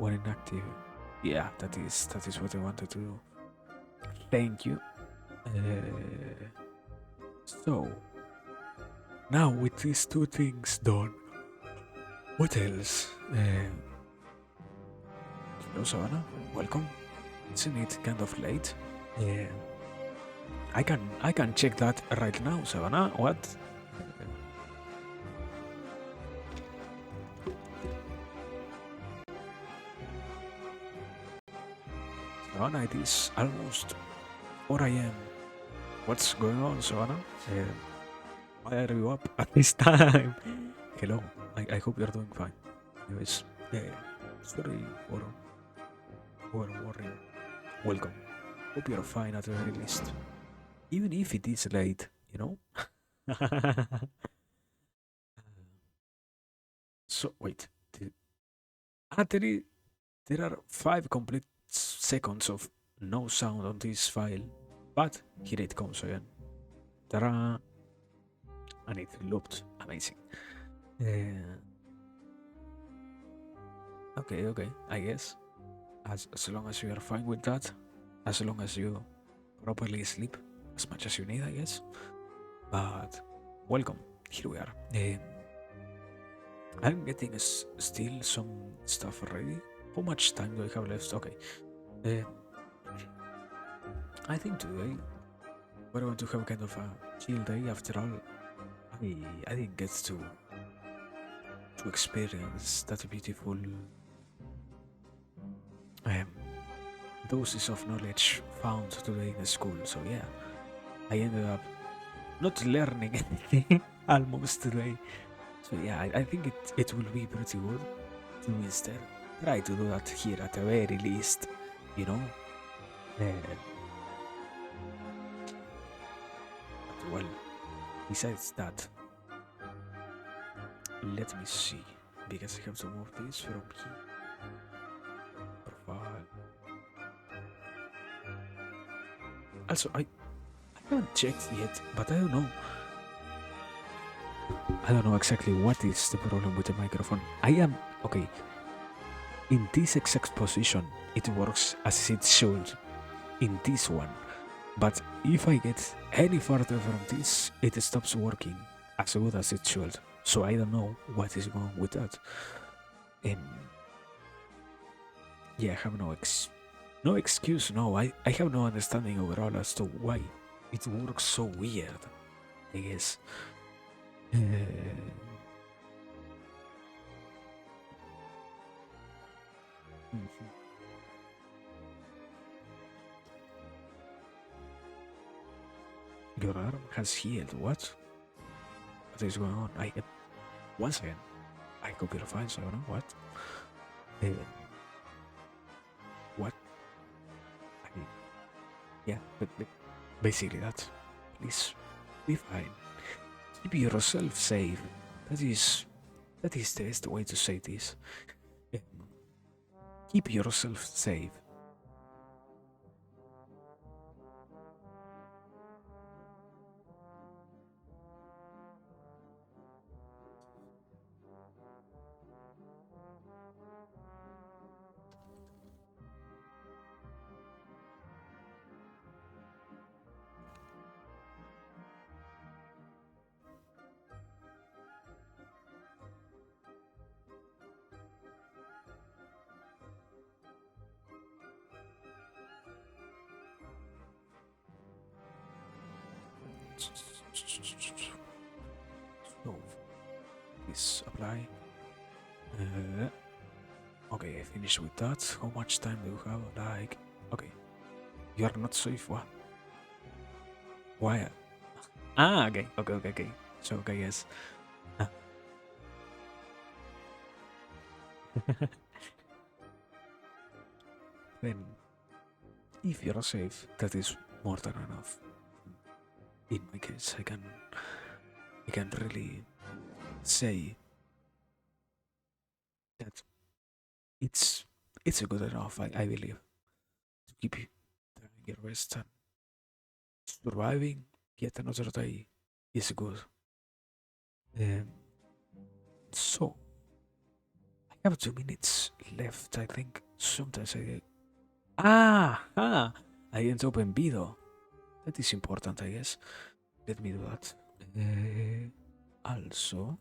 when inactive. Yeah, that is what I wanted to do. Thank you. So now with these two things done, what else? Hello, Savannah. Welcome. Isn't it kind of late? Yeah. I can check that right now, Savannah. What? Savannah, it is almost 4 a.m. What's going on, Savannah? Why are you up at this time? Hello. I hope you're doing fine. Anyways, sorry for worrying. Welcome. Hope you're fine at the very least. Even if it is late, you know? So, wait. There are 5 complete seconds of no sound on this file. But here it comes again. Ta-da! And it looked amazing. Okay, I guess. As long as you are fine with that, as long as you properly sleep as much as you need, I guess. But welcome, here we are. I'm getting still some stuff ready. How much time do I have left? Okay. I think today we're going to have kind of a chill day. After all, I didn't get to experience that beautiful doses of knowledge found today in school. So yeah, I ended up not learning anything almost today. So yeah, I think it will be pretty good to instead try to do that here at the very least, you know. But well, besides that, let me see, because I have to move this from here. Profile. Also, I haven't checked yet, but I don't know. I don't know exactly what is the problem with the microphone. I am okay. In this exact position, it works as it should. In this one, but if I get any further from this, it stops working as good as it should. So I don't know what is wrong with that. Yeah, I have no excuse. No, I have no understanding overall as to why it works so weird. I guess. Your arm has healed. What? What is going on? Once again, I could be fine, so I don't know what. What? Yeah, but basically that. Please be fine. Keep yourself safe. That is the best way to say this. Keep yourself safe. So, please apply. Okay, I finished with that. How much time do you have? Like, okay, you are not safe. What? Why? Okay. So, okay, yes. Then, if you're safe, that is more than enough. In my case, I can really say that it's a good enough. I believe to keep you during your rest and surviving yet another day is good. So I have 2 minutes left, I think. Sometimes I... Ah! I didn't open Bido. That is important, I guess. Let me do that. Also...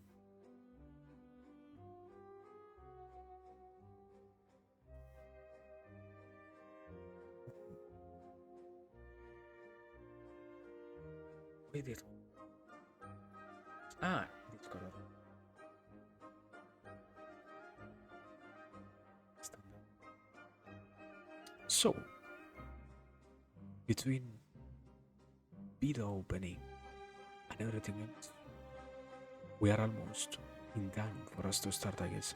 Wait it. This color. So, between Bido opening and everything else, we are almost in time for us to start, I guess.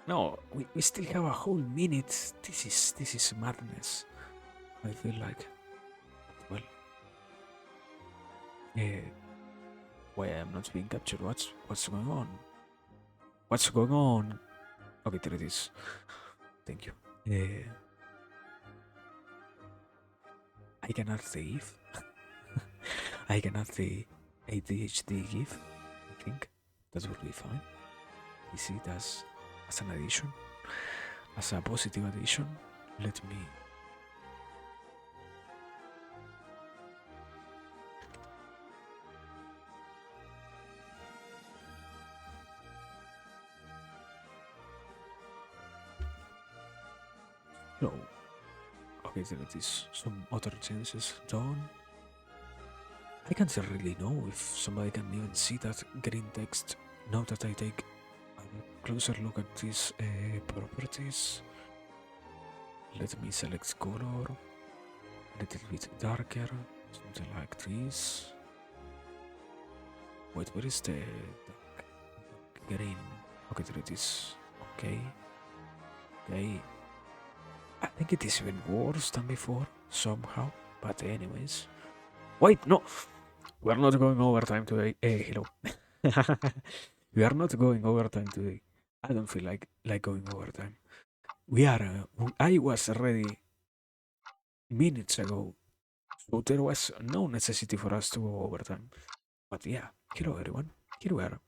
No, we still have a whole minute. This is madness. I feel like, well, uh, why I am not being captured? What's going on? What's going on? Okay, there it is. Thank you. I cannot save. I cannot the ADHD give. I think that would be fine. We see it as an addition, as a positive addition. Let me. No. Okay, there it is. Some other changes done. I can't really know if somebody can even see that green text. Now that I take a closer look at these properties, let me select color, a little bit darker, something like this. Wait, where is the dark green? Okay, there it is. Okay. I think it is even worse than before, somehow. But anyways. Wait, no! We are not going overtime today. Hello. We are not going overtime today. I don't feel like going overtime. We are. I was ready minutes ago, so there was no necessity for us to go overtime. But yeah, hello everyone. Here we are.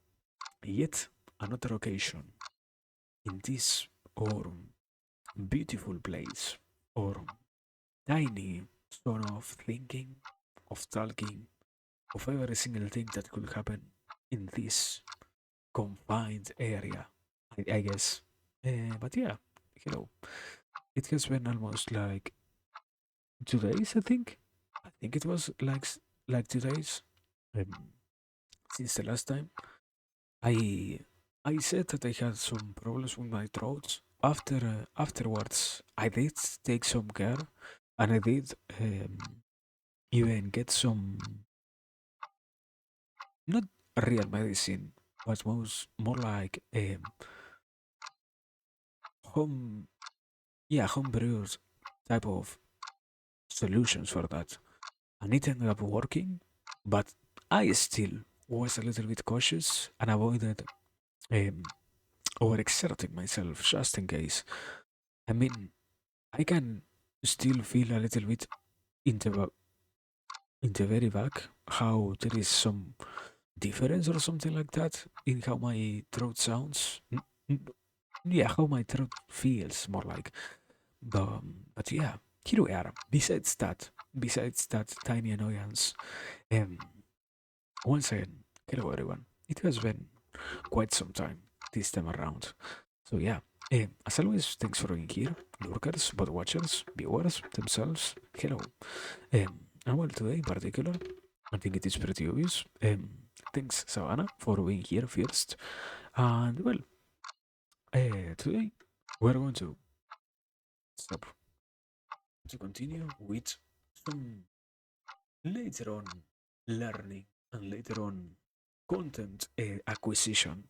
Yet another occasion in this or beautiful place or tiny sort of thinking, of talking, of every single thing that could happen in this confined area, I guess. But yeah, hello. It has been almost like 2 days, I think. I think it was like 2 days um, since the last time. I I said that I had some problems with my throat. Afterwards, I did take some care, and I did even get some not real medicine, but more like home home brewed type of solutions for that. And it ended up working, but I still was a little bit cautious and avoided um, overexerting myself just in case. I mean, I can still feel a little bit in the very back how there is some difference or something like that in how my throat sounds. Yeah, how my throat feels more like. But yeah, here we are. Besides that tiny annoyance, um, once again, hello everyone. It has been quite some time this time around. So yeah, as always, thanks for being here, lurkers, bot watchers, viewers themselves. Hello. And well, today in particular, I think it is pretty obvious. Thanks, Savannah, for being here first. And well, today we're going to stop to continue with some later on learning and later on content acquisition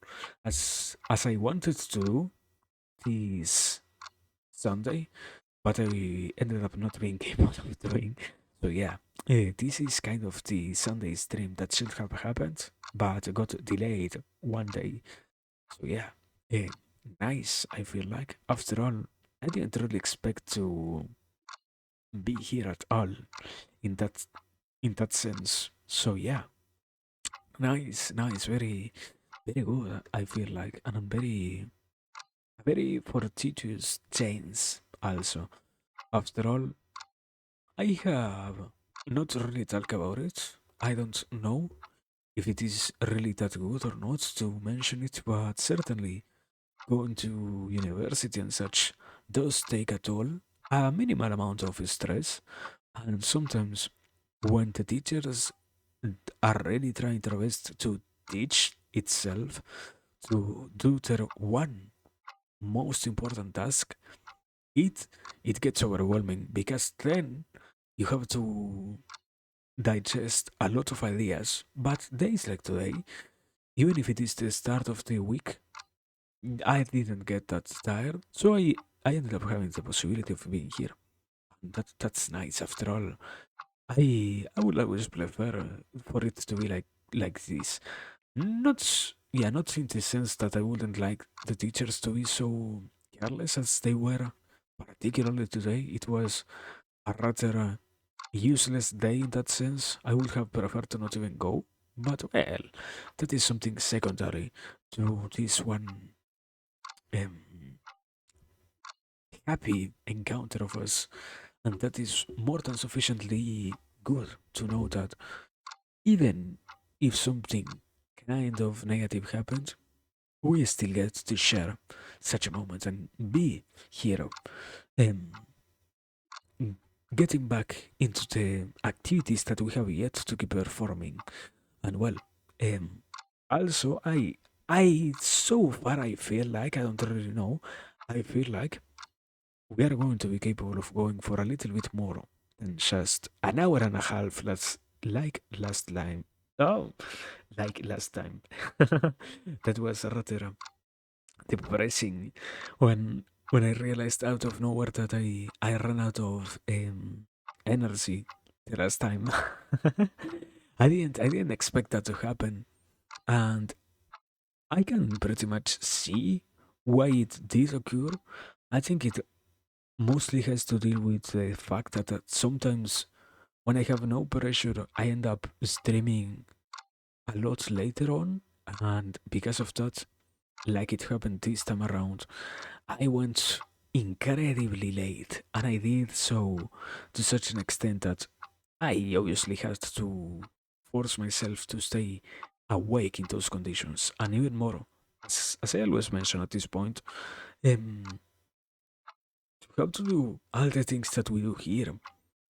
as I wanted to do this Sunday, but I ended up not being able of doing. So yeah, this is kind of the Sunday stream that should have happened, but got delayed one day. So yeah, uh, nice. I feel like after all, I didn't really expect to be here at all in that sense. So yeah, nice, very very good. I feel like, and I'm very fortuitous chance also. After all, I have not really talked about it. I don't know if it is really that good or not to mention it, but certainly going to university and such does take a toll, a minimal amount of stress, and sometimes when the teachers are really trying their best to teach itself, to do their one most important task, it it gets overwhelming because then you have to digest a lot of ideas. But days like today, even if it is the start of the week, I didn't get that tired, so I ended up having the possibility of being here. That's nice. After all, I would always prefer for it to be like this. Not yeah, not in the sense that I wouldn't like the teachers to be so careless as they were. Particularly today, it was a rather useless day in that sense. I would have preferred to not even go. But well, that is something secondary to this one um, happy encounter of us. And that is more than sufficiently good to know that even if something kind of negative happens, we still get to share such a moment and be here. Um, Getting back into the activities that we have yet to keep performing. And well, um, also I so far I feel like I don't really know. I feel like we are going to be capable of going for a little bit more than just an hour and a half. Like last time. Oh, like last time. That was rather depressing when I realized out of nowhere that I ran out of energy the last time. I didn't expect that to happen, and I can pretty much see why it did occur. I think it mostly has to deal with the fact that sometimes when I have no pressure, I end up streaming a lot later on, and because of that, like it happened this time around, I went incredibly late, and I did so to such an extent that I obviously had to force myself to stay awake in those conditions, and even more, as I always mention at this point, to have to do all the things that we do here,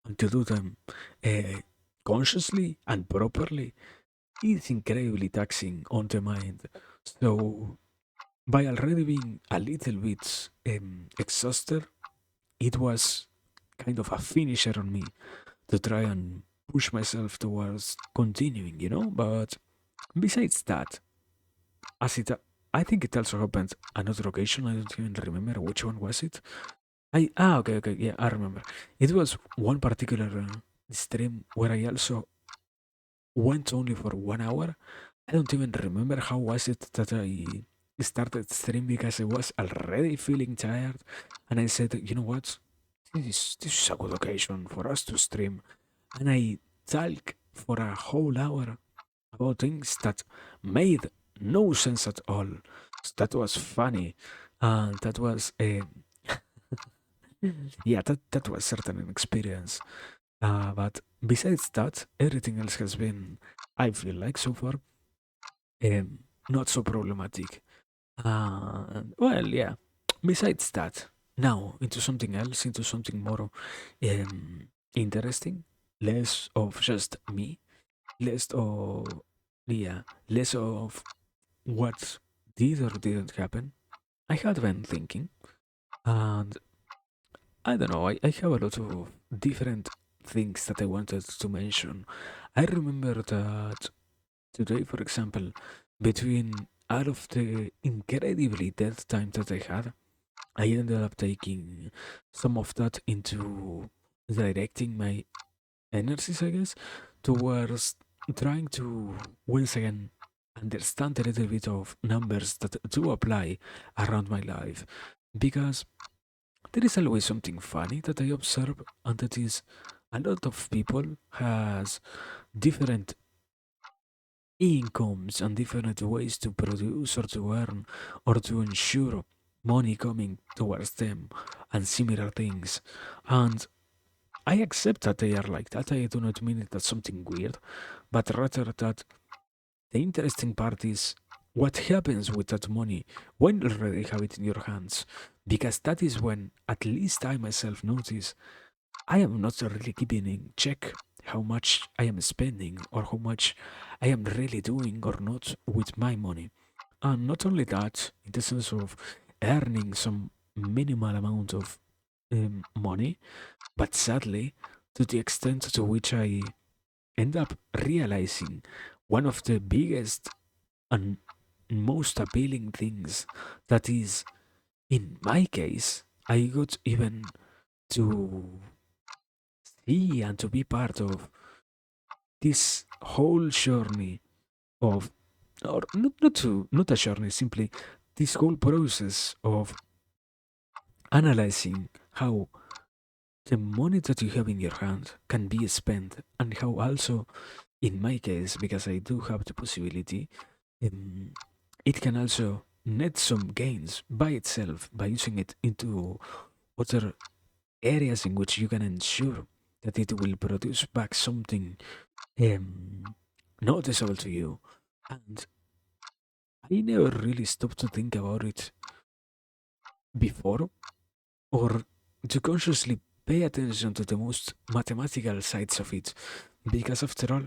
and to do them uh, consciously and properly, is incredibly taxing on the mind. So, by already being a little bit exhausted, it was kind of a finisher on me to try and push myself towards continuing, But besides that, as it, I think it also happened another occasion. I don't even remember which one was it. Okay, yeah, I remember. It was one particular stream where I also went only for 1 hour. I don't even remember how was it that I started stream because I was already feeling tired, and I said, you know what, this is a good occasion for us to stream, and I talked for a whole hour about things that made no sense at all. That was funny, and that was yeah, that was certain an experience. But besides that, everything else has been, I feel like so far, not so problematic. Well, yeah. Besides that, now into something else, into something more interesting, less of just me, less of yeah, less of what did or didn't happen. I had been thinking, and I don't know. I have a lot of different things that I wanted to mention. I remember that today, for example, between all of the incredibly dead time that I had, I ended up taking some of that into directing my energies, I guess, towards trying to once again understand a little bit of numbers that do apply around my life. Because there is always something funny that I observe, and that is a lot of people has different incomes and different ways to produce or to earn or to ensure money coming towards them and similar things. And I accept that they are like that. I do not mean it as something weird, but rather that the interesting part is what happens with that money when you already have it in your hands. Because that is when, at least I myself notice, I am not really keeping in check how much I am spending or how much I am really doing or not with my money. And not only that, in the sense of earning some minimal amount of money, but sadly, to the extent to which I end up realizing one of the biggest and most appealing things that is, in my case, I got even to see and to be part of this whole journey of, or not a journey, simply this whole process of analyzing how the money that you have in your hand can be spent, and how also, in my case, because I do have the possibility, um, it can also net some gains by itself by using it into other areas in which you can ensure that it will produce back something um, noticeable to you. And I never really stopped to think about it before, or to consciously pay attention to the most mathematical sides of it. Because after all,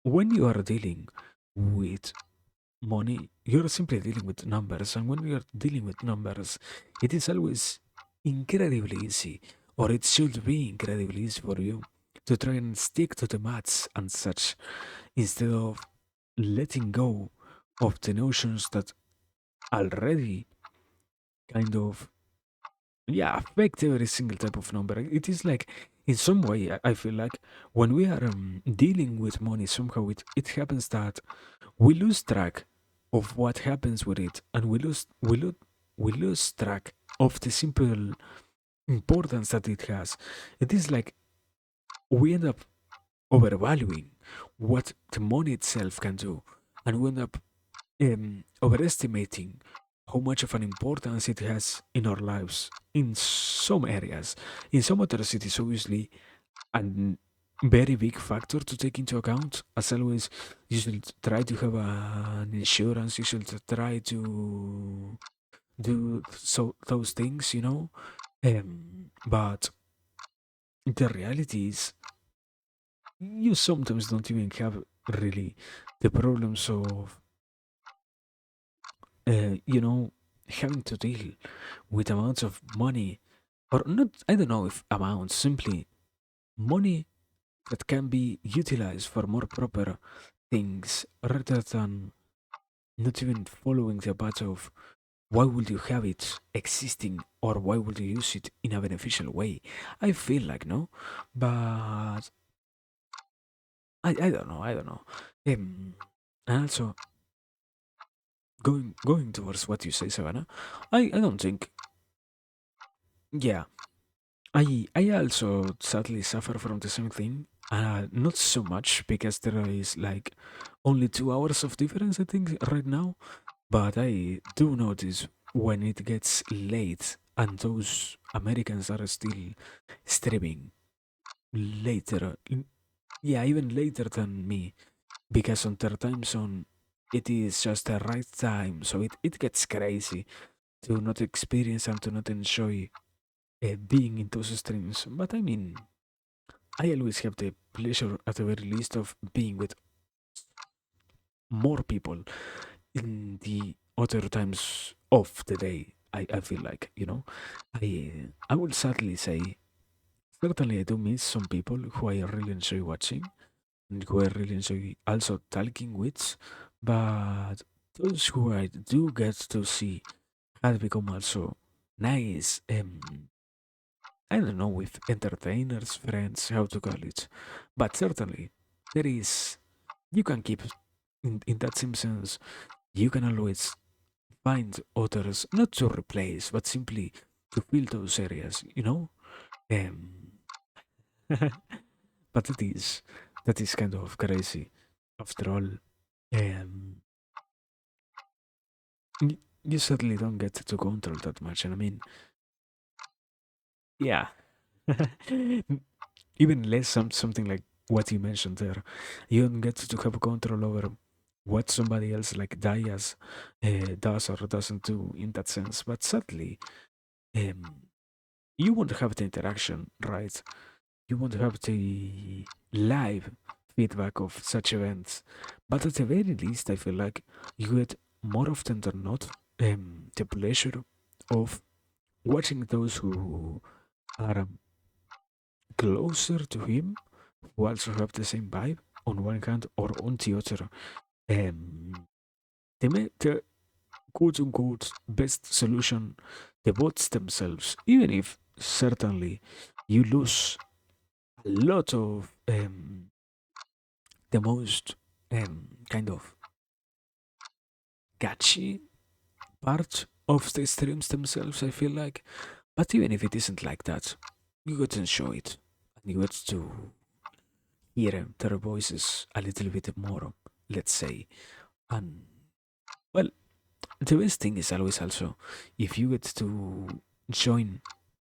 when you are dealing with money, you're simply dealing with numbers. And when you're dealing with numbers, it is always incredibly easy, or it should be incredibly easy for you to try and stick to the maths and such, instead of letting go of the notions that already kind of, yeah, affect every single type of number. It is like, in some way, I feel like when we are dealing with money, somehow it happens that we lose track of what happens with it, and we lose track of the simple importance that it has. It is like we end up overvaluing what the money itself can do, and we end up overestimating how much of an importance it has in our lives in some areas. In some other cities, obviously, a very big factor to take into account. As always, you should try to have an insurance. You should try to do those things, but the reality is, you sometimes don't even have really the problems of, you know, having to deal with amounts of money, or not, I don't know if amounts, simply money that can be utilized for more proper things, rather than not even following the path of why would you have it existing, or why would you use it in a beneficial way. I feel like, no, but I don't know, I don't know. And also, going towards what you say, Savannah, I don't think, yeah, I also sadly suffer from the same thing. Not so much, because there is like only 2 hours of difference, I think, right now. But I do notice when it gets late and those Americans are still streaming later. Yeah, even later than me, because on their time zone it is just the right time. So it gets crazy to not experience and to not enjoy being in those streams. But I mean, I always have the pleasure, at the very least, of being with more people in the other times of the day. I feel like, I will sadly say, certainly I do miss some people who I really enjoy watching and who I really enjoy also talking with, but those who I do get to see have become also nice. I don't know, with entertainers, friends, how to call it, but certainly there is. You can keep in that same sense. You can always find others, not to replace, but simply to fill those areas. Um, but that is kind of crazy. After all, um, you certainly don't get to control that much. And I mean, yeah, even less something like what you mentioned there. You don't get to have control over what somebody else like does or doesn't do in that sense. But sadly, um, you won't have the interaction, right? You won't have the live feedback of such events. But at the very least, I feel like you get more often than not the pleasure of watching those who are closer to him, who also have the same vibe on one hand or on the other. Um, the quote unquote best solution, the bots themselves, even if certainly you lose a lot of the most kind of catchy part of the streams themselves, I feel like. But even if it isn't like that, you get to enjoy it. And you get to hear their voices a little bit more, let's say. And, well, the best thing is always also if you get to join,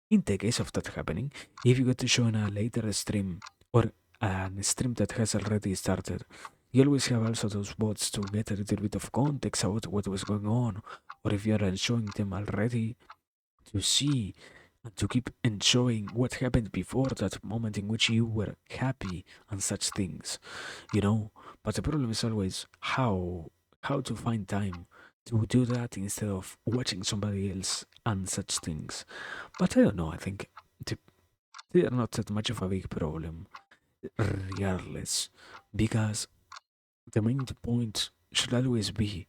in the case of that happening, if you get to join a later stream or a stream that has already started, you always have also those bots to get a little bit of context about what was going on, or if you're enjoying them already, to see and to keep enjoying what happened before that moment in which you were happy and such things, you know. But the problem is always how to find time to do that instead of watching somebody else and such things. But I don't know, I think th- they are not that much of a big problem regardless, because the main point should always be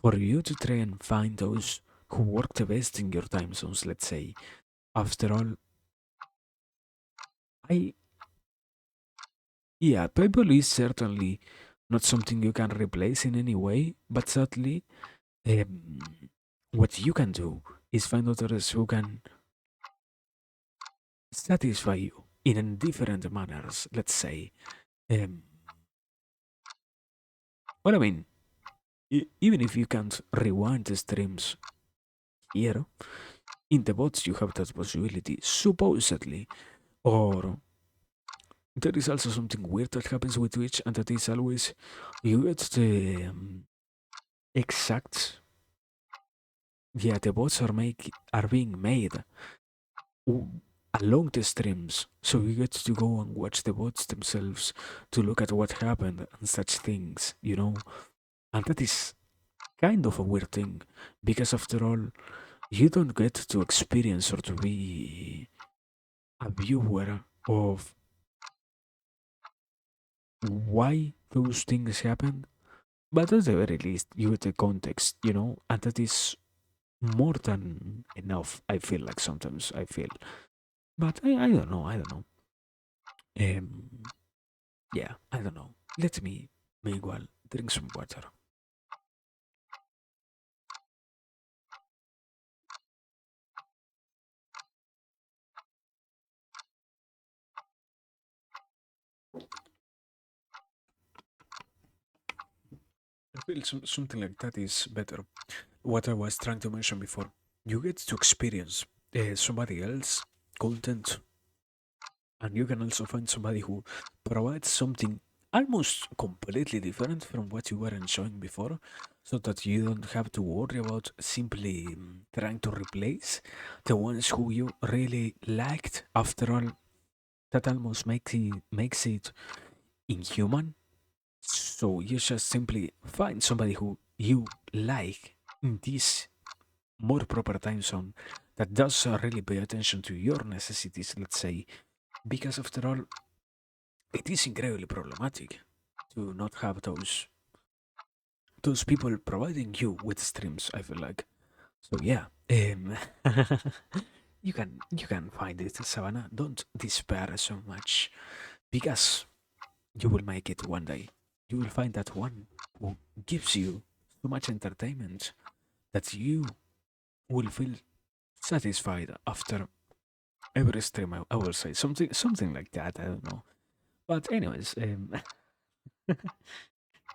for you to try and find those who work the best in your time zones, let's say. After all, I yeah, people is certainly not something you can replace in any way, but sadly, um, what you can do is find others who can satisfy you in different manners, let's say. Um, well, I mean, even if you can't rewind the streams here, in the bots you have that possibility, supposedly. Or there is also something weird that happens with Twitch, and that is always you get the exact. Yeah, the bots are being made along the streams, so you get to go and watch the bots themselves to look at what happened and such things, you know. And that is kind of a weird thing, because after all, you don't get to experience or to be a viewer of why those things happen, but at the very least, you get the context, you know, and that is more than enough. I feel like sometimes I feel, but I don't know. I don't know. Um, yeah, I don't know. Let me meanwhile drink some water. I feel something like that is better. What I was trying to mention before, you get to experience somebody else content, and you can also find somebody who provides something almost completely different from what you were enjoying before, so that you don't have to worry about simply trying to replace the ones who you really liked. After all, that almost makes it inhuman. So you just simply find somebody who you like in this more proper time zone that does really pay attention to your necessities, let's say, because after all, it is incredibly problematic to not have those people providing you with streams. I feel like so. Yeah, you can find it, Savannah. Don't despair so much, because you will make it one day. You will find that one who gives you so much entertainment that you will feel satisfied after every stream. I will say something like that. I don't know, but anyways,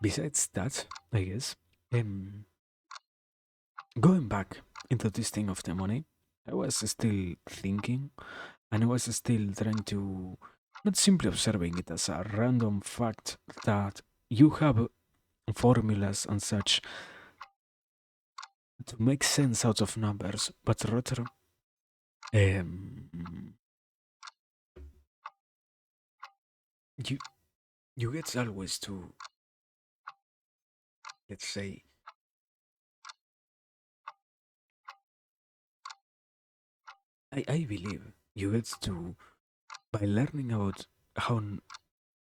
besides that, I guess, um, going back into this thing of the money, I was still thinking, and I was still trying to not simply observing it as a random fact that you have formulas and such to make sense out of numbers, but rather um, you you get always to, let's say, I believe you get to, by learning about how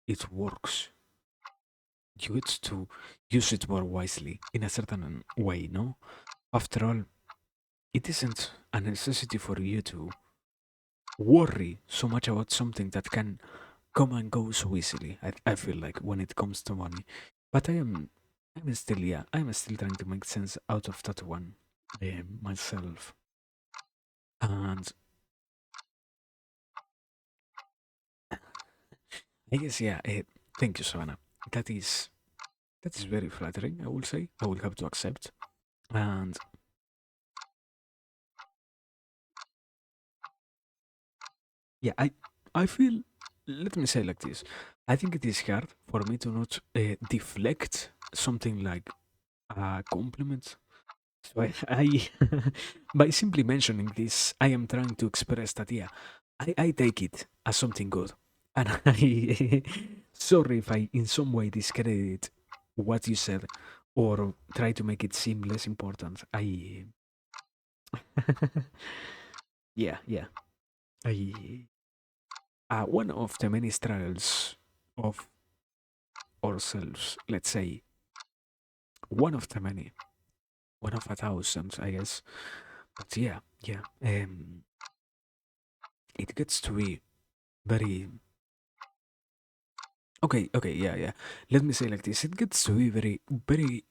it works, you get to use it more wisely in a certain way, no? After all, it isn't a necessity for you to worry so much about something that can come and go so easily. I feel like when it comes to money, but I'm still, yeah, I'm still trying to make sense out of that one myself. And I guess, yeah, thank you, Savannah. That is that is very flattering. I will say. I will have to accept. And yeah, I feel. Let me say like this. I think it is hard for me to not deflect something like a compliment. So I by simply mentioning this, I am trying to express that, yeah, I take it as something good. And I sorry if I in some way discredit what you said or try to make it seem less important. I yeah, yeah. I one of the many struggles of ourselves, let's say, one of the many, one of a thousand, I guess. But yeah, yeah. It gets to be very okay, okay, yeah, yeah. Let me say like this. It gets to be very, very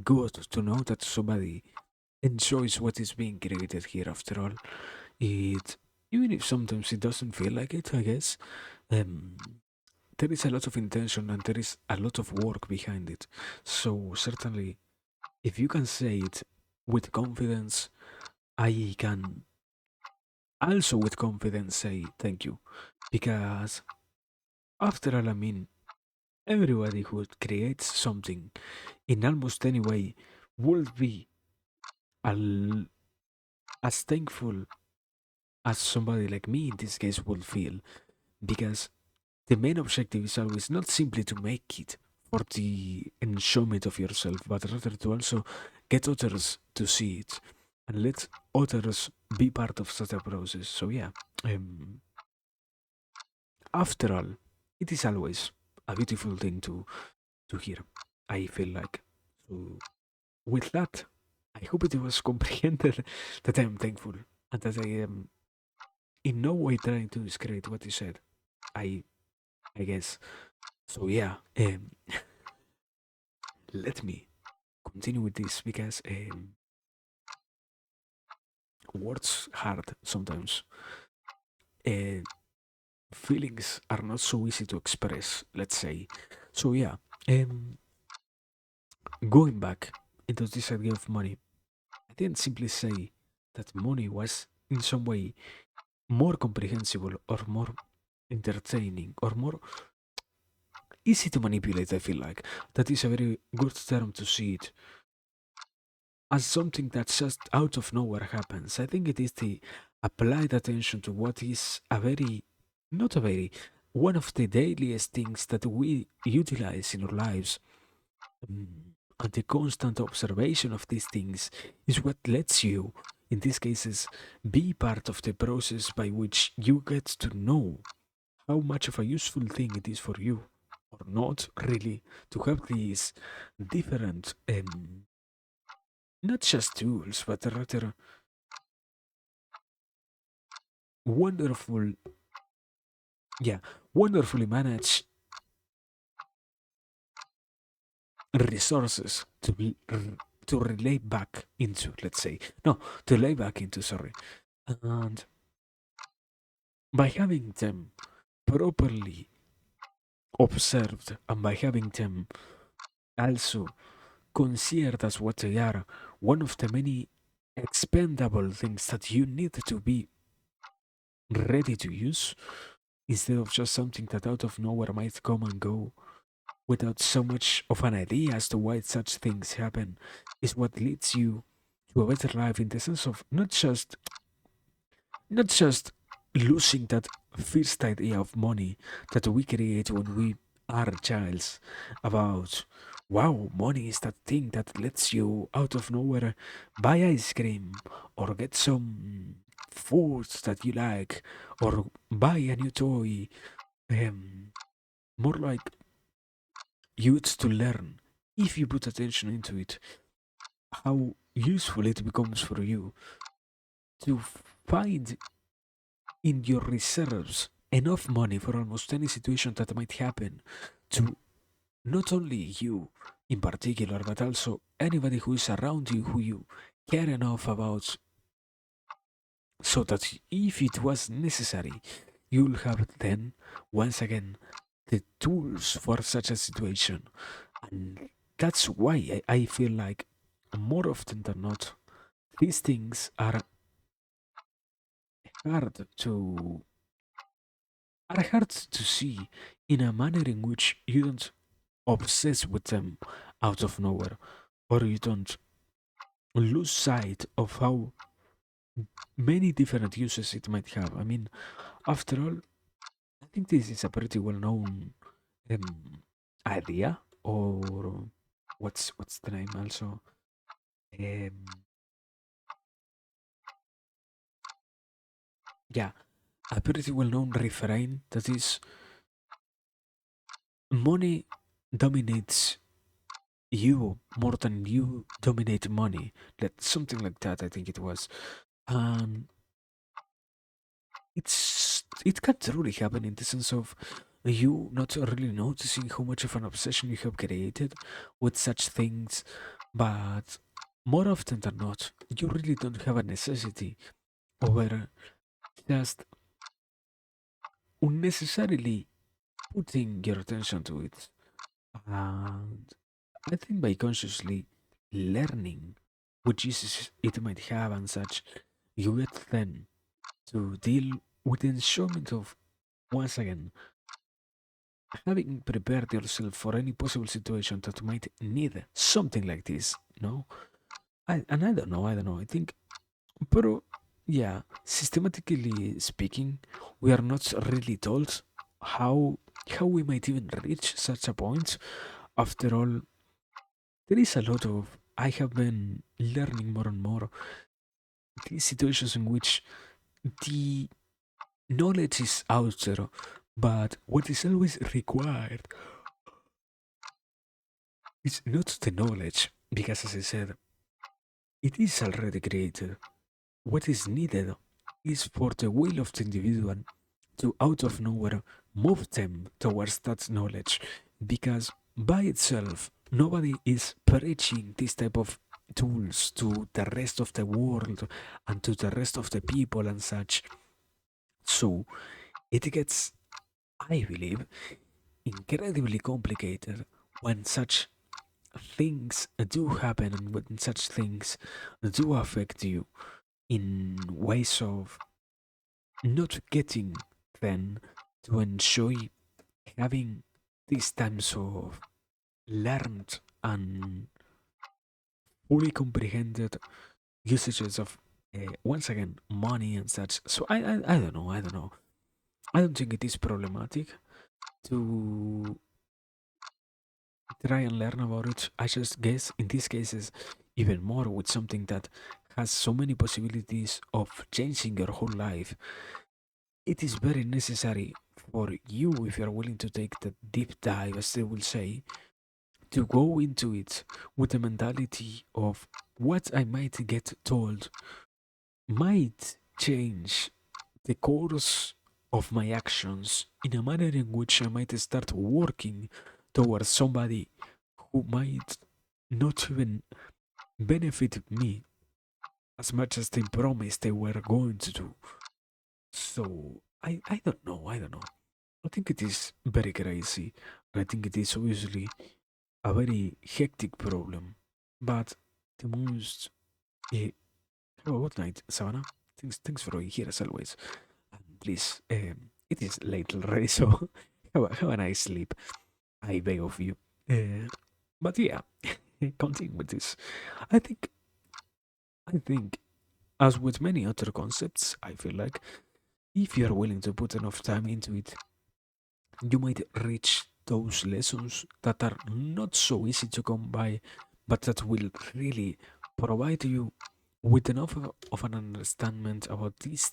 good to know that somebody enjoys what is being created here after all. It even if sometimes it doesn't feel like it, I guess. Um there is a lot of intention and there is a lot of work behind it. So certainly if you can say it with confidence, I can also with confidence say thank you. Because after all, I mean, everybody who creates something in almost any way would be al- as thankful as somebody like me in this case would feel. Because the main objective is always not simply to make it for the enjoyment of yourself, but rather to also get others to see it and let others be part of such a process. So yeah, um, after all, it is always a beautiful thing to hear. I feel like. So with that, I hope it was comprehended that I am thankful and that I am in no way trying to discredit what you said. I I guess. So yeah, let me continue with this because words hard sometimes. Uh, Feelings are not so easy to express. Let's say. So yeah, um, going back into this idea of money, I didn't simply say that money was in some way more comprehensible or more entertaining or more easy to manipulate. I feel like that is a very good term to see it as something that just out of nowhere happens. I think it is the applied attention to what is a very, not a very, one of the dailiest things that we utilize in our lives. Mm, And the constant observation of these things is what lets you, in these cases, be part of the process by which you get to know how much of a useful thing it is for you, or not really, to have these different, not just tools, but rather wonderful, yeah, wonderfully managed resources to relay back into, let's say, no, to lay back into, sorry. And by having them properly observed and by having them also considered as what they are, one of the many expendable things that you need to be ready to use instead of just something that out of nowhere might come and go without so much of an idea as to why such things happen, is what leads you to a better life in the sense of not just losing that first idea of money that we create when we are childs about, wow, money is that thing that lets you out of nowhere buy ice cream or get some foods that you like or buy a new toy. um, More like you used to learn, if you put attention into it, how useful it becomes for you to find in your reserves enough money for almost any situation that might happen to not only you in particular, but also anybody who is around you who you care enough about, so that if it was necessary, you'll have then, once again, the tools for such a situation. And that's why I feel like more often than not, these things hard to hard to see in a manner in which you don't obsess with them out of nowhere, or you don't lose sight of how many different uses it might have. I mean, after all, I think this is a pretty well known idea, or what's the name also? Um, yeah, a pretty well known refrain that is money dominates you more than you dominate money. That something like that, I think it was. And it can truly happen in the sense of you not really noticing how much of an obsession you have created with such things, but more often than not, you really don't have a necessity over just unnecessarily putting your attention to it. And I think by consciously learning which uses it might have and such, you get then to deal with the enjoyment of, once again, having prepared yourself for any possible situation that might need something like this, no? And I don't know, I think, but yeah, systematically speaking, we are not really told how how we might even reach such a point. After all, there is a lot of, I have been learning more and more these situations in which the knowledge is out there, but what is always required is not the knowledge, because as I said, it is already created. What is needed is for the will of the individual to out of nowhere move them towards that knowledge, because by itself nobody is preaching this type of tools to the rest of the world and to the rest of the people and such. So it gets, I believe, incredibly complicated when such things do happen and when such things do affect you in ways of not getting then to enjoy having these times of learned and fully comprehended usages of, once again, money and such. So I don't know, I don't think it is problematic to try and learn about it. I just guess in these cases, even more with something that has so many possibilities of changing your whole life, it is very necessary for you, if you're willing to take the deep dive, as they will say, to go into it with the mentality of what I might get told might change the course of my actions in a manner in which I might start working towards somebody who might not even benefit me as much as they promised they were going to do. So I don't know. I think it is very crazy. I think it is obviously a very hectic problem. But the most. Have a good night, Savannah. Thanks for being here as always. And please, it is late already, so have a nice sleep. I beg of you. But yeah, continue with this. I think, I think, as with many other concepts, I feel like if you are willing to put enough time into it, you might reach those lessons that are not so easy to come by, but that will really provide you with enough of an understanding about these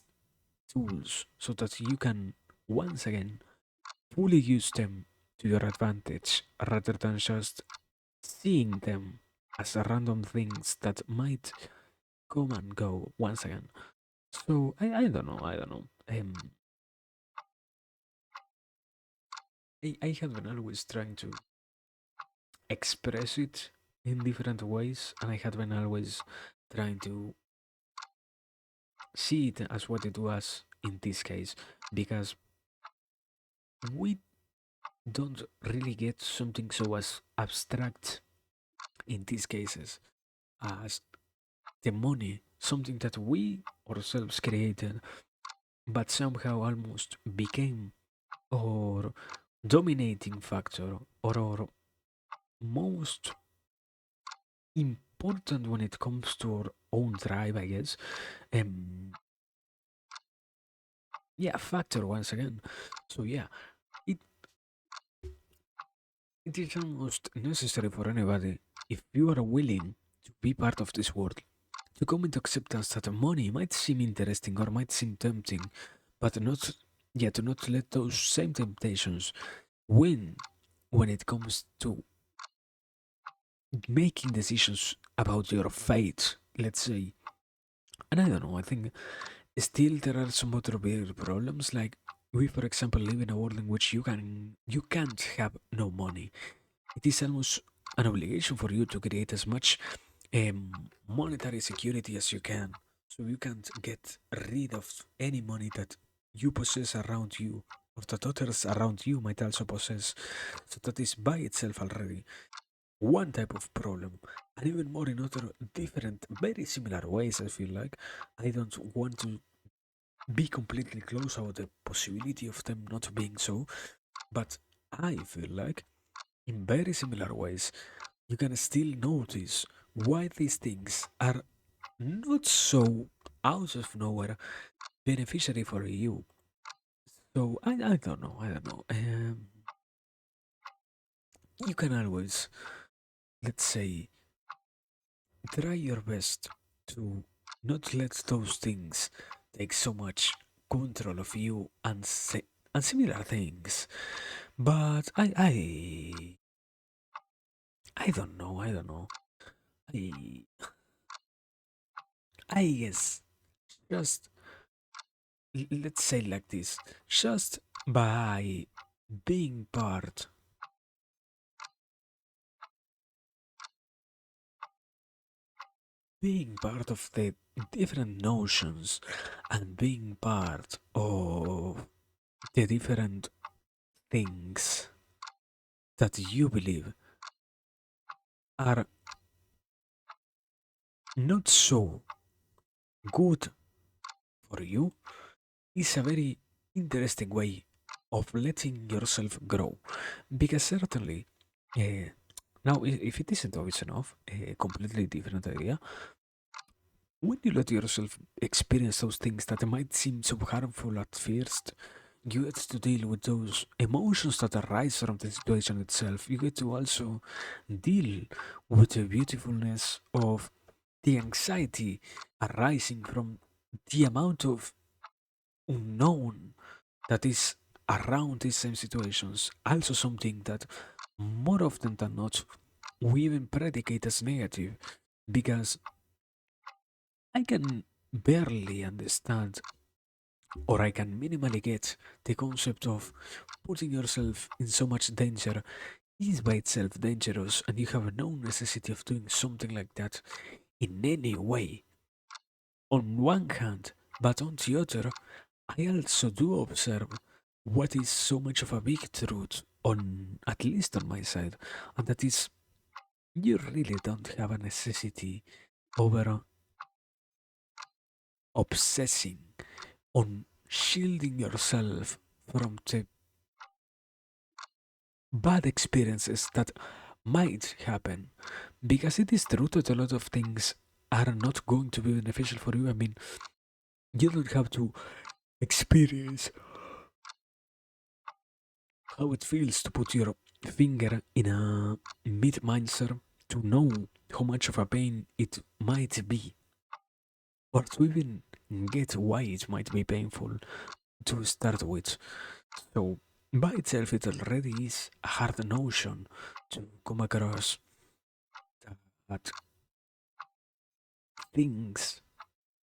tools so that you can once again fully use them to your advantage rather than just seeing them as random things that might come and go once again. So I don't know, I don't know. I have been always trying to express it in different ways, and I have been always trying to see it as what it was in this case, because we don't really get something so as abstract in these cases as the money, something that we ourselves created, but somehow almost became our dominating factor or our most important when it comes to our own drive, I guess. Um, yeah, factor once again. So yeah, it it is almost necessary for anybody if you are willing to be part of this world to come into acceptance that money might seem interesting or might seem tempting, but not yet to not let those same temptations win when it comes to making decisions about your fate, let's say. And I don't know, I think still there are some other bigger problems, like we for example live in a world in which you can't have no money. It is almost an obligation for you to create as much monetary security as you can. So you can't get rid of any money that you possess around you or that others around you might also possess. So that is by itself already one type of problem. And even more in other different, very similar ways, I feel like. I don't want to be completely close about the possibility of them not being so, but I feel like in very similar ways, you can still notice why these things are not so out of nowhere beneficiary for you. So I don't know, I don't know. You can always, let's say, try your best to not let those things take so much control of you and and similar things. But I don't know, I don't know. I I guess just let's say like this, just by being part being part of the different notions and being part of the different things that you believe are not so good for you is a very interesting way of letting yourself grow. Because certainly, uh, now, if it isn't obvious enough, a completely different idea, when you let yourself experience those things that might seem so harmful at first, you get to deal with those emotions that arise from the situation itself. You get to also deal with the beautifulness of the anxiety arising from the amount of unknown that is around these same situations. Also, something that more often than not we even predicate as negative because I can barely understand or I can minimally get the concept of putting yourself in so much danger is by itself dangerous and you have no necessity of doing something like that in any way. On one hand, but on the other, I also do observe what is so much of a big truth on at least on my side, and that is you really don't have a necessity over obsessing on shielding yourself from the bad experiences that might happen. Because it is true that a lot of things are not going to be beneficial for you. I mean, you don't have to experience how it feels to put your finger in a meat mincer to know how much of a pain it might be, or to even get why it might be painful to start with. So, by itself, it already is a hard notion to come across that things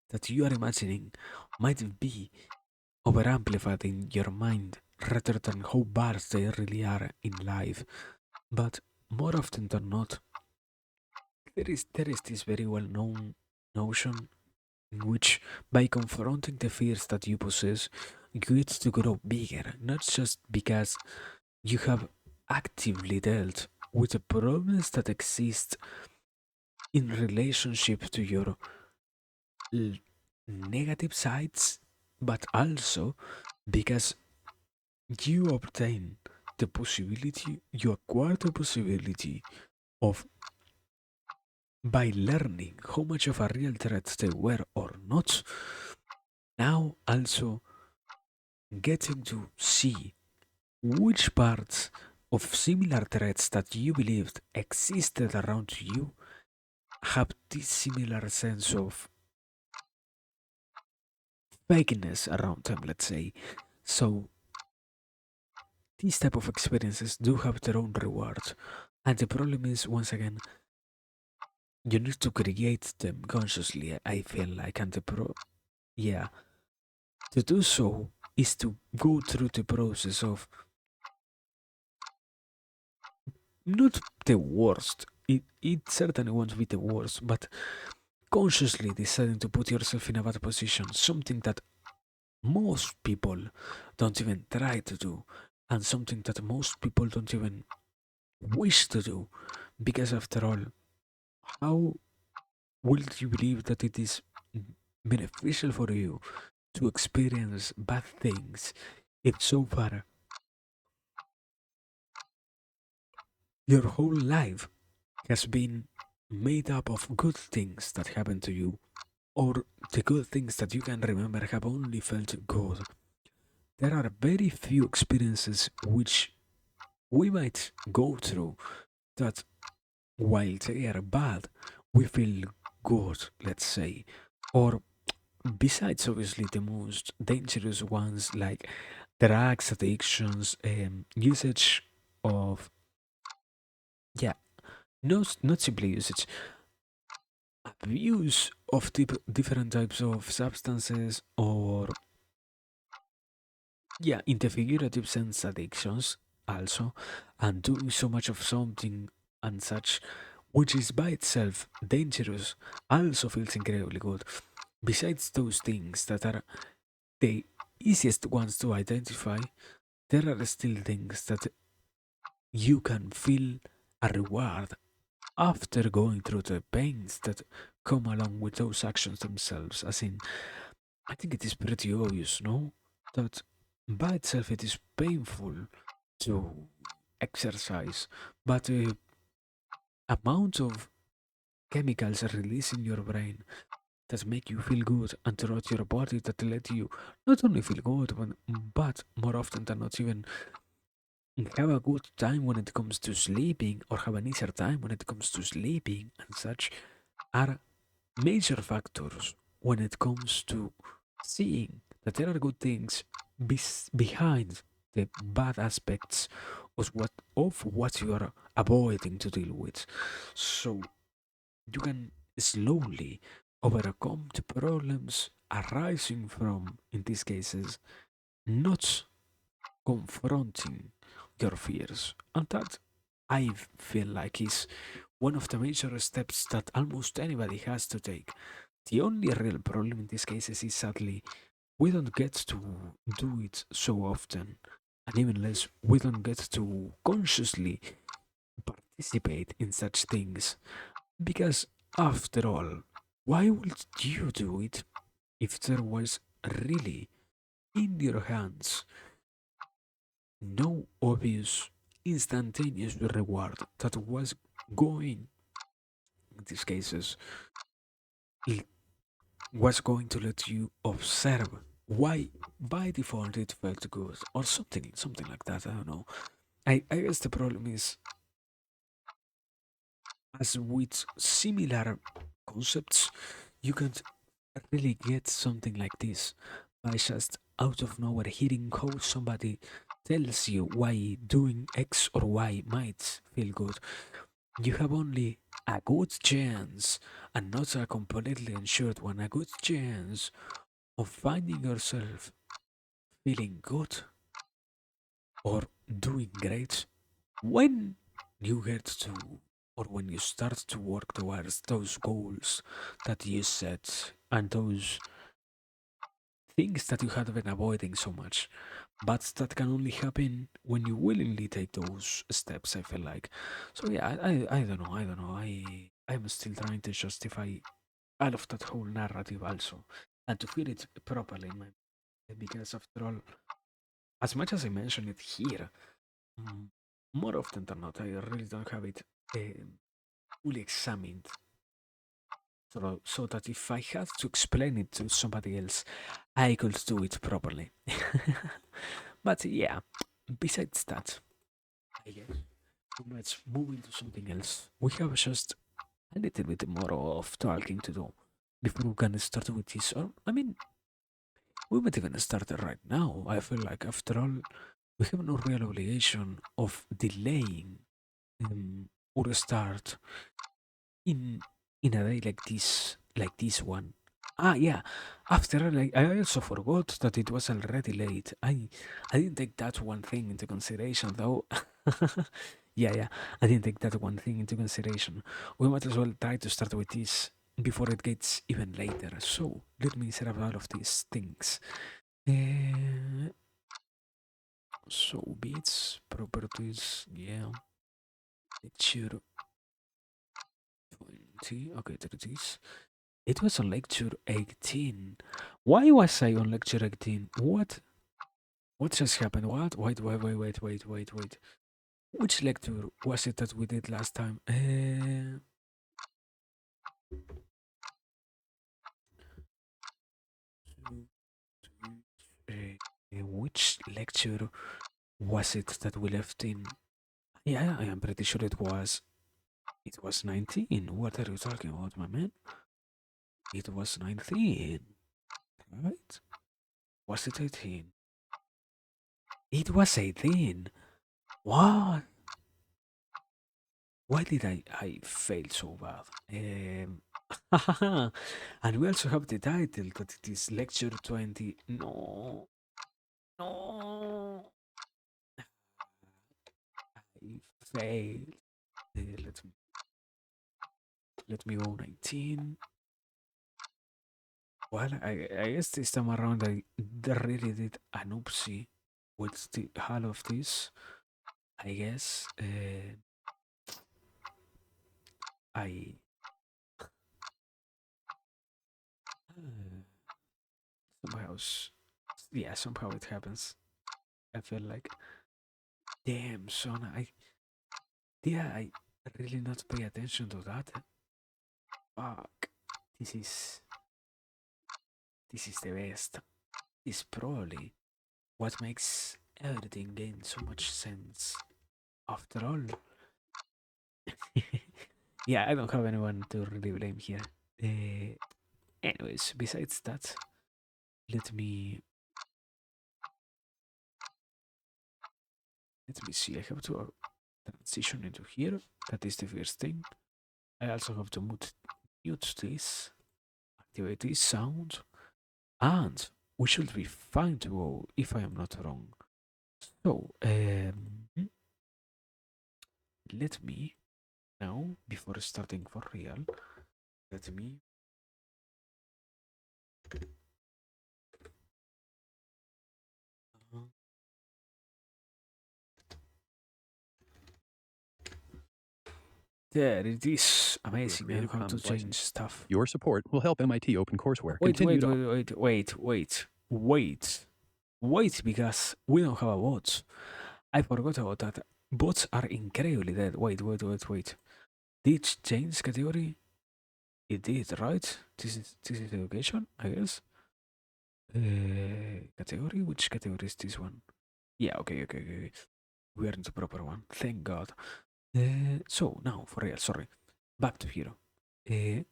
that you are imagining might be overamplified in your mind rather than how bad they really are in life. But more often than not, there is this very well known notion in which by confronting the fears that you possess, you get to grow bigger, not just because you have actively dealt with the problems that exist in relationship to your l- negative sides, but also because you obtain the possibility, you acquire the possibility of, by learning how much of a real threat they were or not, now also getting to see which parts of similar threats that you believed existed around you have this similar sense of fakeness around them, let's say. So these type of experiences do have their own rewards. And the problem is, once again, you need to create them consciously, I feel like. And yeah, to do so is to go through the process of not the worst. It certainly won't be the worst, but consciously deciding to put yourself in a bad position, something that most people don't even try to do, and something that most people don't even wish to do. Because after all, how will you believe that it is beneficial for you to experience bad things if so far your whole life has been made up of good things that happen to you, or the good things that you can remember have only felt good? There are very few experiences which we might go through that, while they are bad, we feel good, let's say. Or besides, obviously, the most dangerous ones like drugs, addictions, usage of, yeah, no, not simply usage, abuse of different types of substances, or, yeah, in the figurative sense, addictions also, and doing so much of something and such, which is by itself dangerous, also feels incredibly good. Besides those things that are the easiest ones to identify, there are still things that you can feel a reward after going through the pains that come along with those actions themselves. As in, I think it is pretty obvious, no? That by itself it is painful to exercise, but the amount of chemicals released in your brain that make you feel good and throughout your body that let you not only feel good, but more often than not even have a good time when it comes to sleeping, or have an easier time when it comes to sleeping and such, are major factors when it comes to seeing that there are good things behind the bad aspects of what you are avoiding to deal with. So you can slowly overcome the problems arising from, in these cases, not confronting your fears. And that, I feel like, is one of the major steps that almost anybody has to take. The only real problem in these cases is, sadly, we don't get to do it so often, and even less, we don't get to consciously participate in such things. Because, after all, why would you do it if there was really in your hands no obvious instantaneous reward that was going, in these cases, was going to let you observe why by default it felt good or something like that. I don't know. I guess the problem is, as with similar concepts, you can't really get something like this by just out of nowhere hearing how somebody tells you why doing X or Y might feel good. You have only a good chance, and not a completely ensured one, a good chance of finding yourself feeling good or doing great when you get to, or when you start to work towards those goals that you set and those things that you had been avoiding so much. But that can only happen when you willingly take those steps, I feel like. So yeah, I don't know, I'm still trying to justify all of that whole narrative also, and to feel it properly in my mind, because after all, as much as I mention it here, mm, more often than not, I really don't have it fully examined. So that if I had to explain it to somebody else, I could do it properly. But yeah, besides that, I guess let's move into something else. We have just a little bit more of talking to do before we can start with this. Or, I mean, we might even start right now. I feel like, after all, we have no real obligation of delaying or start in a day like this one. Ah, yeah. After all, I also forgot that it was already late. I didn't take that one thing into consideration, though. Yeah, I didn't take that one thing into consideration. We might as well try to start with this before it gets even later. So let me set up all of these things. Uh, so bits, properties, yeah. Lecture 20. Okay, there it is. It was on lecture 18. Why was I on lecture 18? What? What just happened? What? Wait. Which lecture was it that we did last time? Which lecture was it that we left in? Yeah, I am pretty sure it was. It was 19. What are you talking about, my man? It was 19, right? Was it 18? It was 18. What? Why did I fail so bad? And we also have the title that it is Lecture 20. No, no, I failed. Let me go 19. Well, I guess this time around I really did an oopsie with the all of this. I guess I uh, somehow yeah, somehow it happens. I feel like, damn son, I really not pay attention to that. Fuck. This is the best. This is probably what makes everything gain so much sense. After all. Yeah, I don't have anyone to really blame here. Uh, Anyways, besides that, let me see. I have to transition into here. That is the first thing. I also have to mute this, activate this sound, and we should be fine to go if I am not wrong. So, let me now, before starting for real, let me There it is. a Amazing. Now Creative how to Commons change license. stuff. Your support will help MIT OpenCourseWare Wait, continue wait, to. wait, wait, wait, wait, wait. Wait, because we don't have a bot. I forgot about that. Bots are incredibly dead. Wait, wait, wait, wait. Did it change category? It did, right? This is education, I guess. Category? Which category is this one? Yeah, okay, okay, okay. We are in the proper one. Thank God. So now, for real, sorry. Back to hero. Uh,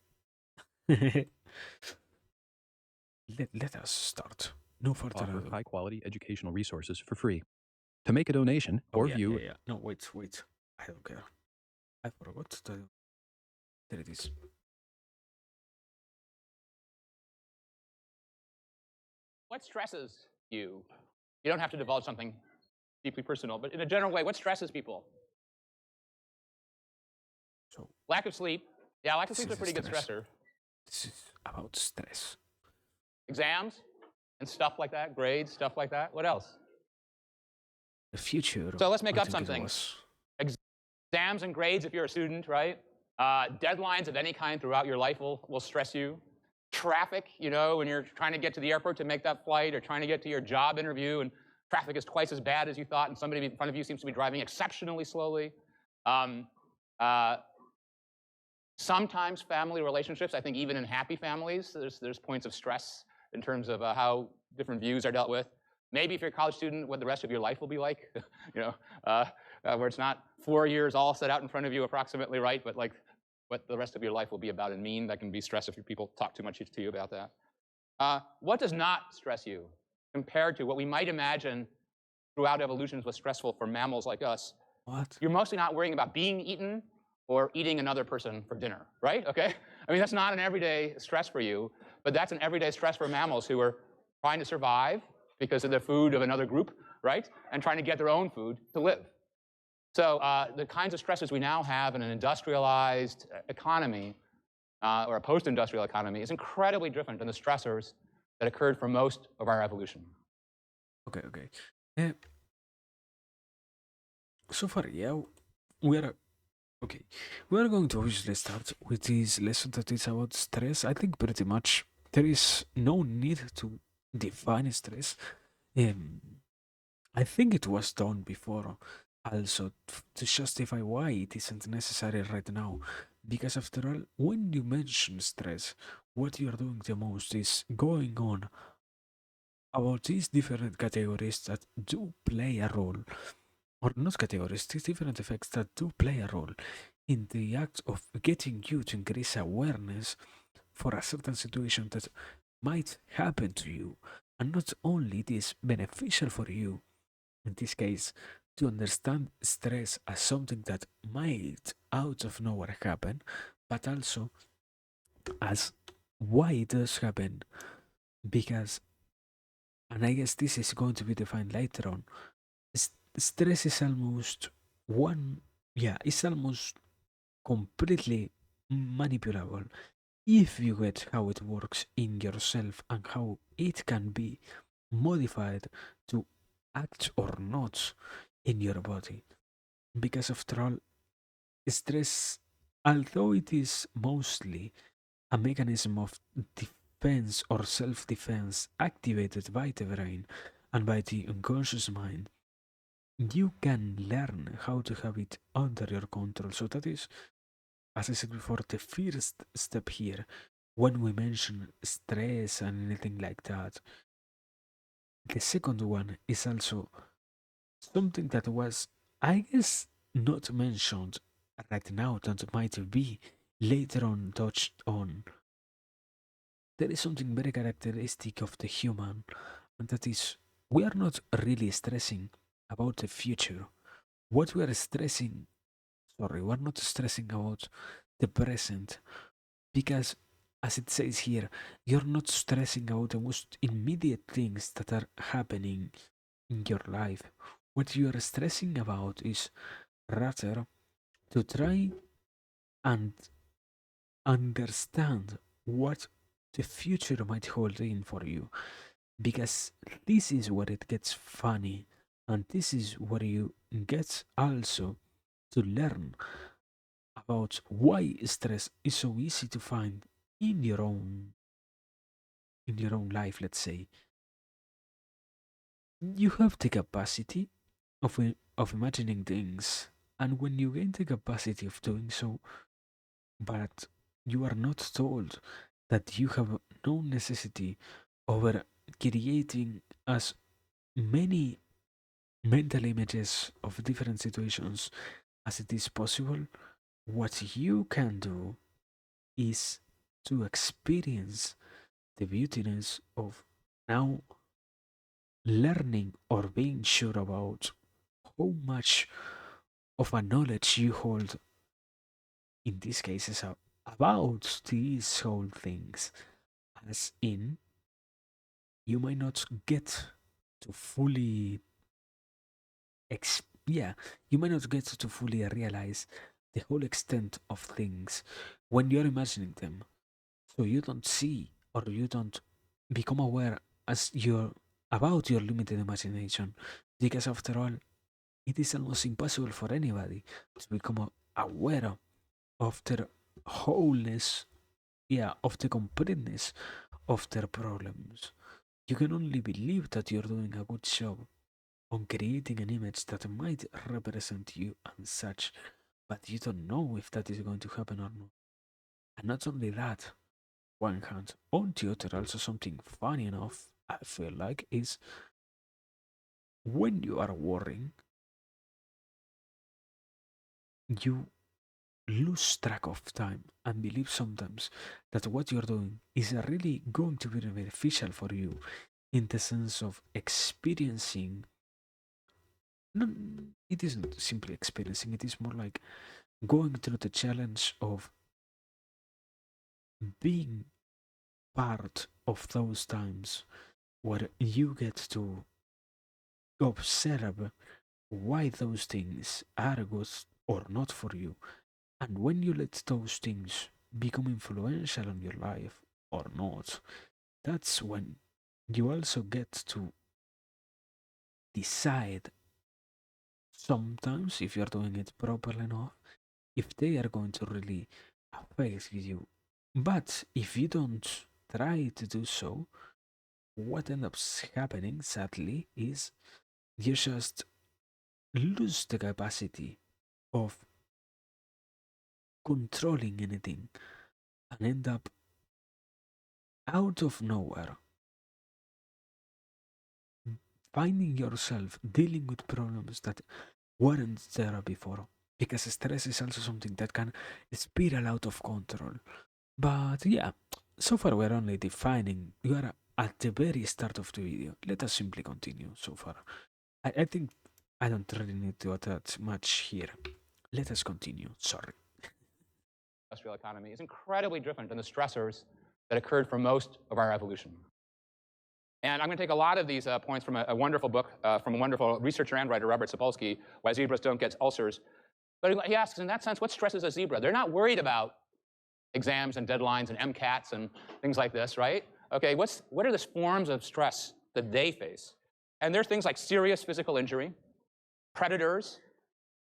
let us start. No further Offer ado. high quality educational resources for free. To make a donation Oh or yeah, yeah, view. yeah. No, wait, wait. I don't care. I forgot to. There it is. What stresses you? You don't have to divulge something deeply personal, but in a general way, what stresses people? So Lack of sleep. Yeah, lack of this sleep is a is pretty good stress. stressor. This is about stress. Exams and stuff like that, grades, stuff like that. What else? The future. So let's make I up think it something. was. Exams and grades if you're a student, right? Deadlines of any kind throughout your life will stress you. Traffic, you know, when you're trying to get to the airport to make that flight or trying to get to your job interview and traffic is twice as bad as you thought and somebody in front of you seems to be driving exceptionally slowly. Um, uh, Sometimes family relationships, I think even in happy families, there's points of stress in terms of how different views are dealt with. Maybe if you're a college student, what the rest of your life will be like, you know, where it's not 4 years all set out in front of you approximately right, but like what the rest of your life will be about and mean. That can be stress if people talk too much to you about that. What does not stress you compared to what we might imagine throughout evolution was stressful for mammals like us? What? You're mostly not worrying about being eaten or eating another person for dinner, right? Okay? I mean, that's not an everyday stress for you, but that's an everyday stress for mammals who are trying to survive because of the food of another group, right? And trying to get their own food to live. So the kinds of stresses we now have in an industrialized economy or a post-industrial economy is incredibly different than the stressors that occurred for most of our evolution. Okay, okay. Uh, so far, yeah, we are okay. We are going to obviously start with this lesson that is about stress. I think pretty much there is no need to define stress. Um, I think it was done before, also to justify why it isn't necessary right now. Because after all, when you mention stress, what you're doing the most is going on about these different categories that do play a role, or not categories, these different effects that do play a role in the act of getting you to increase awareness for a certain situation that might happen to you. And not only it is beneficial for you, in this case, to understand stress as something that might out of nowhere happen, but also as why it does happen. Because, and I guess this is going to be defined later on, stress is almost one, yeah, it's almost completely manipulable if you get how it works in yourself and how it can be modified to act or not in your body. Because after all, stress, although it is mostly a mechanism of defense or self defense activated by the brain and by the unconscious mind, you can learn how to have it under your control. So, that is, as I said before, the first step here when we mention stress and anything like that. The second one is also something that was, I guess, not mentioned right now, that might be later on touched on. There is something very characteristic of the human, and that is we are not really stressing about the future. What we are stressing, sorry, we're not stressing about the present, because as it says here, you're not stressing about the most immediate things that are happening in your life. What you are stressing about is rather to try and understand what the future might hold in for you, because this is where it gets funny, and this is where you get also to learn about why stress is so easy to find in your own life, let's say. You have the capacity of imagining things, and when you gain the capacity of doing so, but you are not told that you have no necessity over creating as many mental images of different situations as it is possible, what you can do is to experience the beautiness of now learning or being sure about how much of a knowledge you hold in these cases about these whole things, as in you might not get to fully yeah, you might not get to fully realize the whole extent of things when you're imagining them, so you don't see or you don't become aware as you're about your limited imagination, because after all, it is almost impossible for anybody to become aware of their wholeness, yeah, of the completeness of their problems. You can only believe that you're doing a good job on creating an image that might represent you and such, but you don't know if that is going to happen or not. And not only that, one hand, on the other, also something funny enough, I feel like, is when you are worrying, you lose track of time and believe sometimes that what you're doing is really going to be beneficial for you in the sense of experiencing. No, it isn't simply experiencing, it is more like going through the challenge of being part of those times where you get to observe why those things are good or not for you. And when you let those things become influential on your life or not, that's when you also get to decide sometimes if you're doing it properly enough, if they are going to really affect you. But if you don't try to do so, what ends up happening, sadly, is you just lose the capacity of controlling anything and end up out of nowhere finding yourself dealing with problems that weren't there before. Because stress is also something that can spiral out of control. But yeah, so far we're only defining, we are at the very start of the video. Let us simply continue so far. I think I don't really need to attach much here. Let us continue, sorry. Industrial economy is incredibly different than the stressors that occurred for most of our evolution. And I'm going to take a lot of these points from a wonderful book from a wonderful researcher and writer, Robert Sapolsky, Why Zebras Don't Get Ulcers. But he asks, in that sense, what stresses a zebra? They're not worried about exams and deadlines and MCATs and things like this, right? Okay, what are the forms of stress that they face? And there's things like serious physical injury, predators,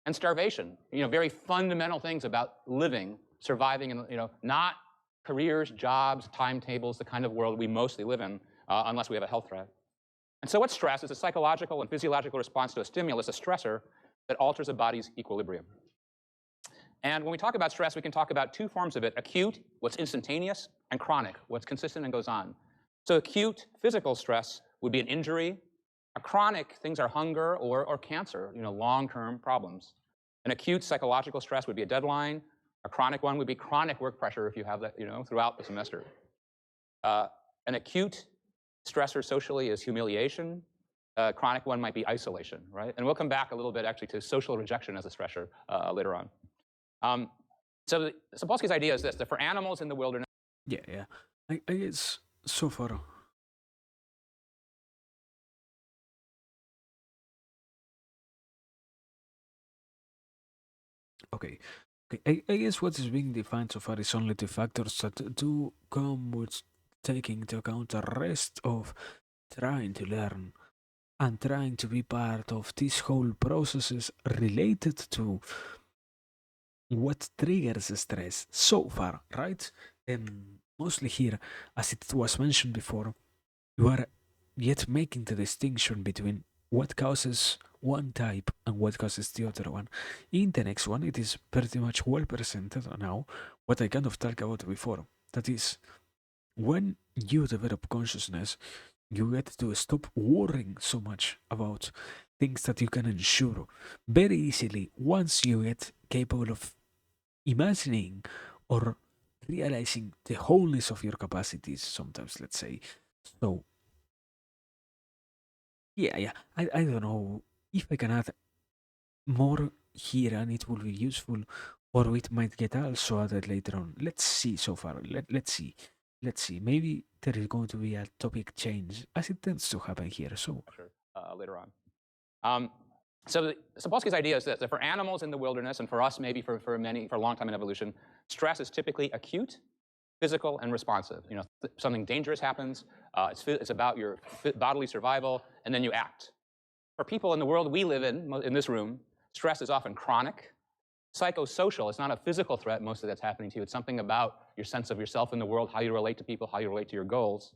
and starvation. You know, very fundamental things about living, surviving, and not careers, jobs, timetables, the kind of world we mostly live in, unless we have a health threat. And so what's stress? It's a psychological and physiological response to a stimulus, a stressor, that alters a body's equilibrium. And when we talk about stress, we can talk about two forms of it: acute, what's instantaneous, and chronic, what's consistent and goes on. So acute physical stress would be an injury. A chronic, things are hunger or cancer, long-term problems. An acute psychological stress would be a deadline. A chronic one would be chronic work pressure if you have that, throughout the semester. An acute stressor socially is humiliation. A chronic one might be isolation, right? And we'll come back a little bit actually to social rejection as a stressor later on. So Sapolsky's idea is this, that for animals in the wilderness. Yeah. I guess so far. Okay. I guess what is being defined so far is only the factors that do come with taking into account the rest of trying to learn and trying to be part of these whole processes related to what triggers stress so far, right? Mostly here, as it was mentioned before, you are yet making the distinction between what causes one type and what causes the other one. In the next one, it is pretty much well presented now, what I kind of talked about before. That is, when you develop consciousness, you get to stop worrying so much about things that you can ensure very easily once you get capable of imagining or realizing the wholeness of your capacities sometimes, let's say. So yeah, I don't know if I can add more here and it will be useful, or it might get also added later on. Let's see so far. Let's see. Let's see. Maybe there is going to be a topic change as it tends to happen here. So Later on. So Sapolsky's idea is that for animals in the wilderness, and for us maybe for a long time in evolution, stress is typically acute, physical, and responsive. You know, something dangerous happens, it's about your bodily survival, and then you act. For people in the world we live in this room, stress is often chronic, psychosocial. It's not a physical threat most of that's happening to you. It's something about your sense of yourself in the world, how you relate to people, how you relate to your goals.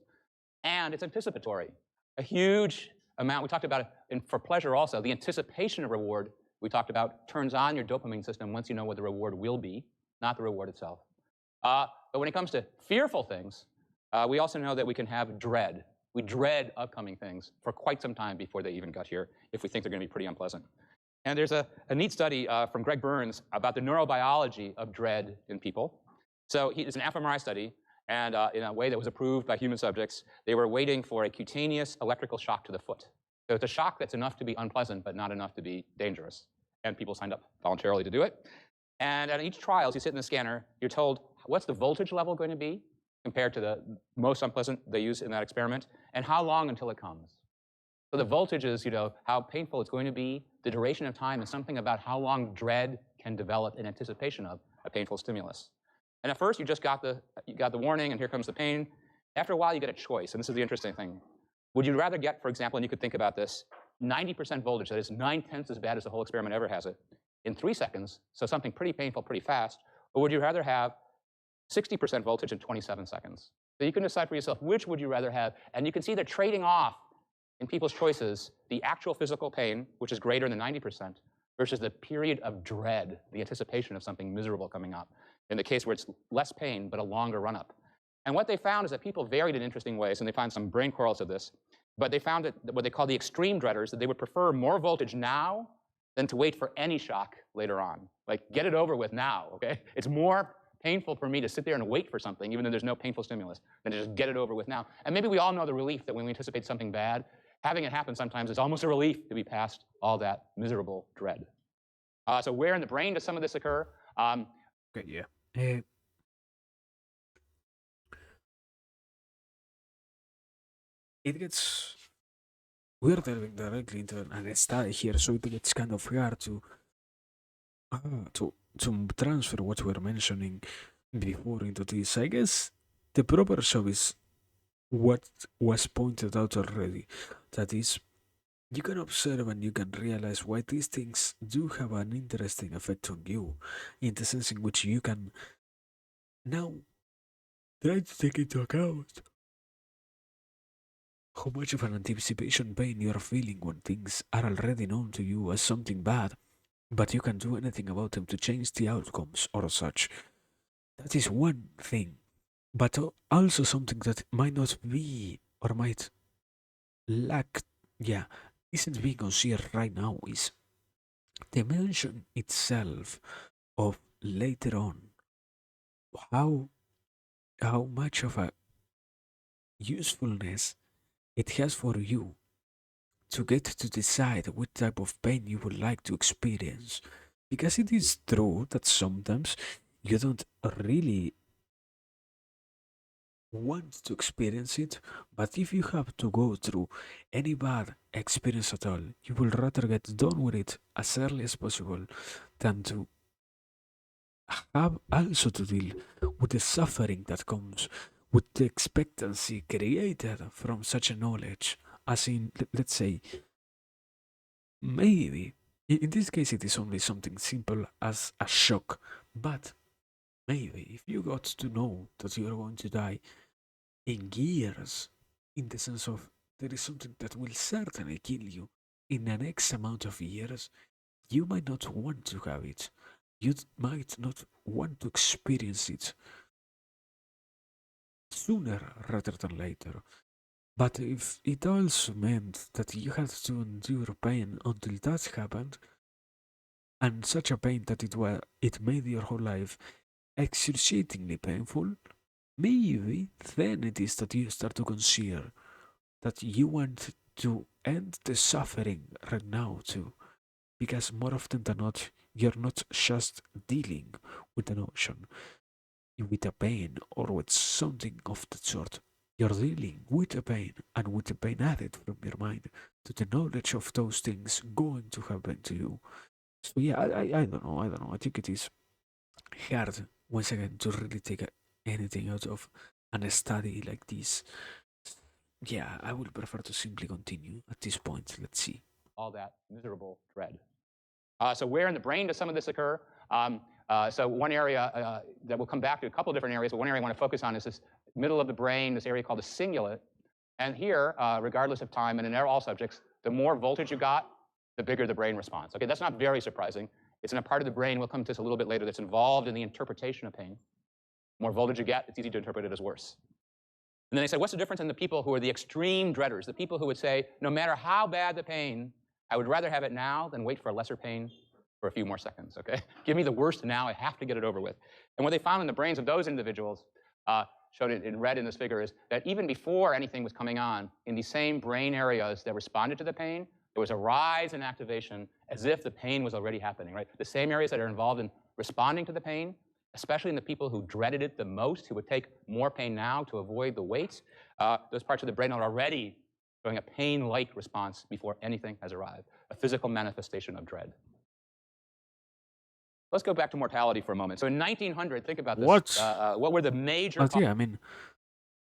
And it's anticipatory. A huge amount, we talked about it for pleasure also, the anticipation of reward we talked about turns on your dopamine system once you know what the reward will be, not the reward itself. But when it comes to fearful things, we also know that we can have dread. We dread upcoming things for quite some time before they even got here, if we think they're going to be pretty unpleasant. And there's a neat study from Greg Burns about the neurobiology of dread in people. So it's an fMRI study, and in a way that was approved by human subjects, they were waiting for a cutaneous electrical shock to the foot. So it's a shock that's enough to be unpleasant, but not enough to be dangerous. And people signed up voluntarily to do it. And at each trial, as you sit in the scanner, you're told what's the voltage level going to be compared to the most unpleasant they use in that experiment, and how long until it comes. So the voltage is, you know, how painful it's going to be, the duration of time, and something about how long dread can develop in anticipation of a painful stimulus. And at first, you got the warning, and here comes the pain. After a while, you get a choice, and this is the interesting thing. Would you rather get, for example, and you could think about this, 90% voltage, that is 9/10 as bad as the whole experiment ever has it, in 3 seconds, so something pretty painful pretty fast, or would you rather have 60% voltage in 27 seconds? So you can decide for yourself, which would you rather have? And you can see they're trading off in people's choices the actual physical pain, which is greater than 90%, versus the period of dread, the anticipation of something miserable coming up, in the case where it's less pain but a longer run-up. And what they found is that people varied in interesting ways, and they found some brain correlates of this, but they found that what they call the extreme dreaders, that they would prefer more voltage now than to wait for any shock later on. Like, get it over with now, okay? It's more painful for me to sit there and wait for something, even though there's no painful stimulus, than to just get it over with now. And maybe we all know the relief that when we anticipate something bad, having it happen sometimes is almost a relief to be past all that miserable dread. So where in the brain does some of this occur? okay, yeah. It gets we're delving directly into an study here, so it gets kind of hard to transfer what we're mentioning before into this. I guess the proper show is what was pointed out already. That is, you can observe and you can realize why these things do have an interesting effect on you, in the sense in which you can now try to take into account how much of an anticipation pain you're feeling when things are already known to you as something bad, but you can't do anything about them to change the outcomes or such. That is one thing. But also something that might not be or might lack, yeah, isn't being considered right now is the mention itself of later on how how much of a usefulness it has for you to get to decide what type of pain you would like to experience. Because it is true that sometimes you don't really want to experience it, but if you have to go through any bad experience at all, you will rather get done with it as early as possible than to have also to deal with the suffering that comes with the expectancy created from such a knowledge. As in, let's say, maybe In this case, it is only something simple as a shock. But maybe if you got to know that you are going to die in years, in the sense of there is something that will certainly kill you in an X amount of years, you might not want to have it. You might not want to experience it sooner rather than later. But if it also meant that you had to endure pain until that happened, and such a pain that it made your whole life excruciatingly painful, maybe then it is that you start to consider that you want to end the suffering right now too. Because more often than not, you're not just dealing with an emotion, with a pain, or with something of that sort. You're dealing with a pain, and with the pain added from your mind to the knowledge of those things going to happen to you. So yeah, I don't know. I don't know. I think it is hard once again to really take anything out of an study like this. Yeah, I would prefer to simply continue at this point. Let's see. All that miserable dread. So where in the brain does some of this occur? So one area that we'll come back to, a couple of different areas, but one area I want to focus on is this middle of the brain, this area called the cingulate. And here, regardless of time and in all subjects, the more voltage you got, the bigger the brain response. Okay, that's not very surprising. It's in a part of the brain, we'll come to this a little bit later, that's involved in the interpretation of pain. The more voltage you get, it's easy to interpret it as worse. And then they said, what's the difference in the people who are the extreme dreaders, the people who would say, no matter how bad the pain, I would rather have it now than wait for a lesser pain for a few more seconds, okay? Give me the worst now, I have to get it over with. And what they found in the brains of those individuals, shown in red in this figure, is that even before anything was coming on, in these same brain areas that responded to the pain, there was a rise in activation as if the pain was already happening, right? The same areas that are involved in responding to the pain, especially in the people who dreaded it the most, who would take more pain now to avoid the wait, those parts of the brain are already showing a pain-like response before anything has arrived, a physical manifestation of dread. Let's go back to mortality for a moment. So in 1900, think about this. What were the major... But yeah, I mean,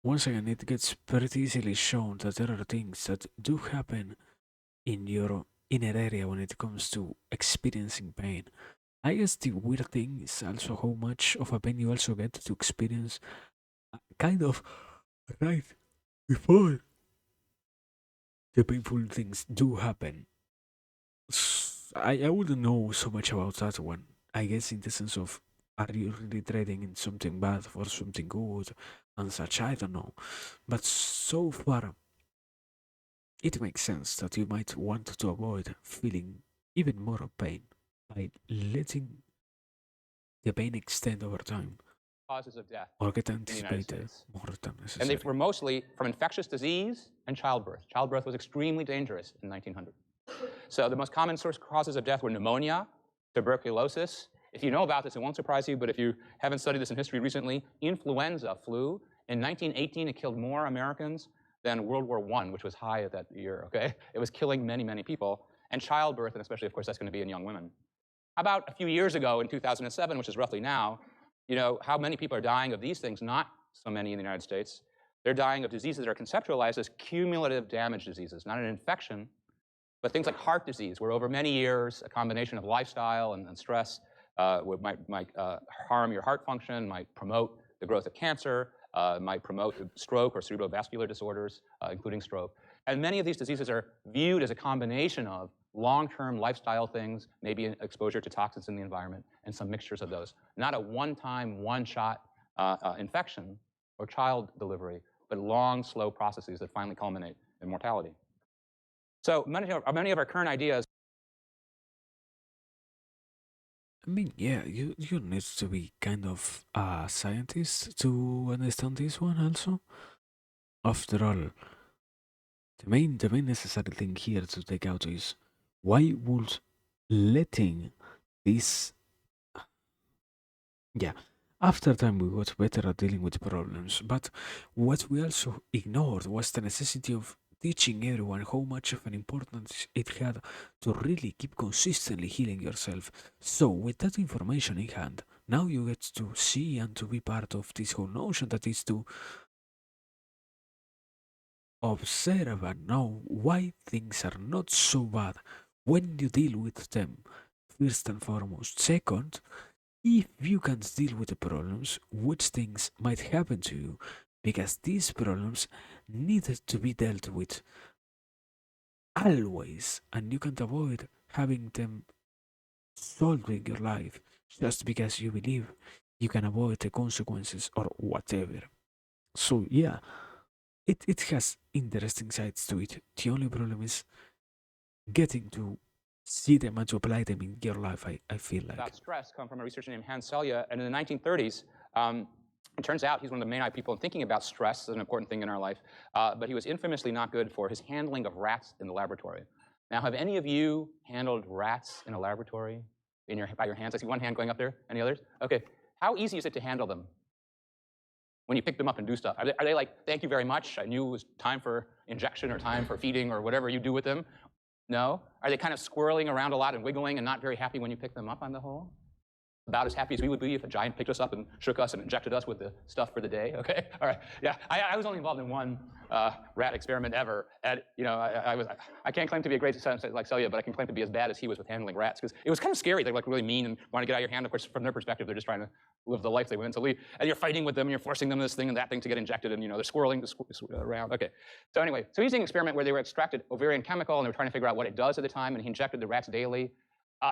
once again, it gets pretty easily shown that there are things that do happen in your inner area when it comes to experiencing pain. I guess the weird thing is also how much of a pain you also get to experience kind of right before the painful things do happen. I wouldn't know so much about that one. I guess in the sense of, are you really trading in something bad for something good and such? I don't know. But so far, it makes sense that you might want to avoid feeling even more pain by letting the pain extend over time causes of death or get in the United anticipated States. more than And necessary. they were mostly from infectious disease and childbirth. Childbirth was extremely dangerous in 1900. So the most common source causes of death were pneumonia, tuberculosis. If you know about this, it won't surprise you, but if you haven't studied this in history recently, influenza flu. In 1918, it killed more Americans than World War I, which was high at that year, okay? It was killing many, many people. And childbirth, and especially, of course, that's going to be in young women. About a few years ago, in 2007, which is roughly now, you know, how many people are dying of these things? Not so many in the United States. They're dying of diseases that are conceptualized as cumulative damage diseases, not an infection, but things like heart disease, where over many years, a combination of lifestyle and stress might harm your heart function, might promote the growth of cancer, might promote stroke or cerebrovascular disorders, including stroke. And many of these diseases are viewed as a combination of long-term lifestyle things, maybe exposure to toxins in the environment, and some mixtures of those. Not a one-time, one-shot infection or child delivery, but long, slow processes that finally culminate in mortality. So many of our current ideas... I mean, yeah, you need to be kind of a scientist to understand this one also. After all, the main necessary thing here to take out is why would letting this, yeah, after time we got better at dealing with problems, but what we also ignored was the necessity of teaching everyone how much of an importance it had to really keep consistently healing yourself. So with that information in hand, now you get to see and to be part of this whole notion that is to observe and know why things are not so bad when you deal with them, first and foremost. Second, if you can't deal with the problems, which things might happen to you, because these problems needed to be dealt with always, and you can't avoid having them solved in your life just because you believe you can avoid the consequences or whatever. So yeah, it has interesting sides to it. The only problem is getting to see them and to apply them in your life, I feel like. About stress come from a researcher named Hans Selye. And in the 1930s, it turns out he's one of the main people in thinking about stress as an important thing in our life. But he was infamously not good for his handling of rats in the laboratory. Now, have any of you handled rats in a laboratory by your hands? I see one hand going up there. Any others? Okay. How easy is it to handle them when you pick them up and do stuff? Are they like, thank you very much, I knew it was time for injection or time for feeding or whatever you do with them? No? Are they kind of squirreling around a lot and wiggling and not very happy when you pick them up on the whole? About as happy as we would be if a giant picked us up and shook us and injected us with the stuff for the day, okay? All right, yeah, I was only involved in one rat experiment ever. And, you know, I can't claim to be a great scientist like Selye, but I can claim to be as bad as he was with handling rats, because it was kind of scary. They're like really mean and want to get out of your hand. Of course, from their perspective, they're just trying to live the life they went. And you're fighting with them, and you're forcing them this thing and that thing to get injected, and, you know, they're squirreling around. Okay, so anyway, so he's doing an experiment where they were extracted ovarian chemical, and they were trying to figure out what it does at the time, and he injected the rats daily.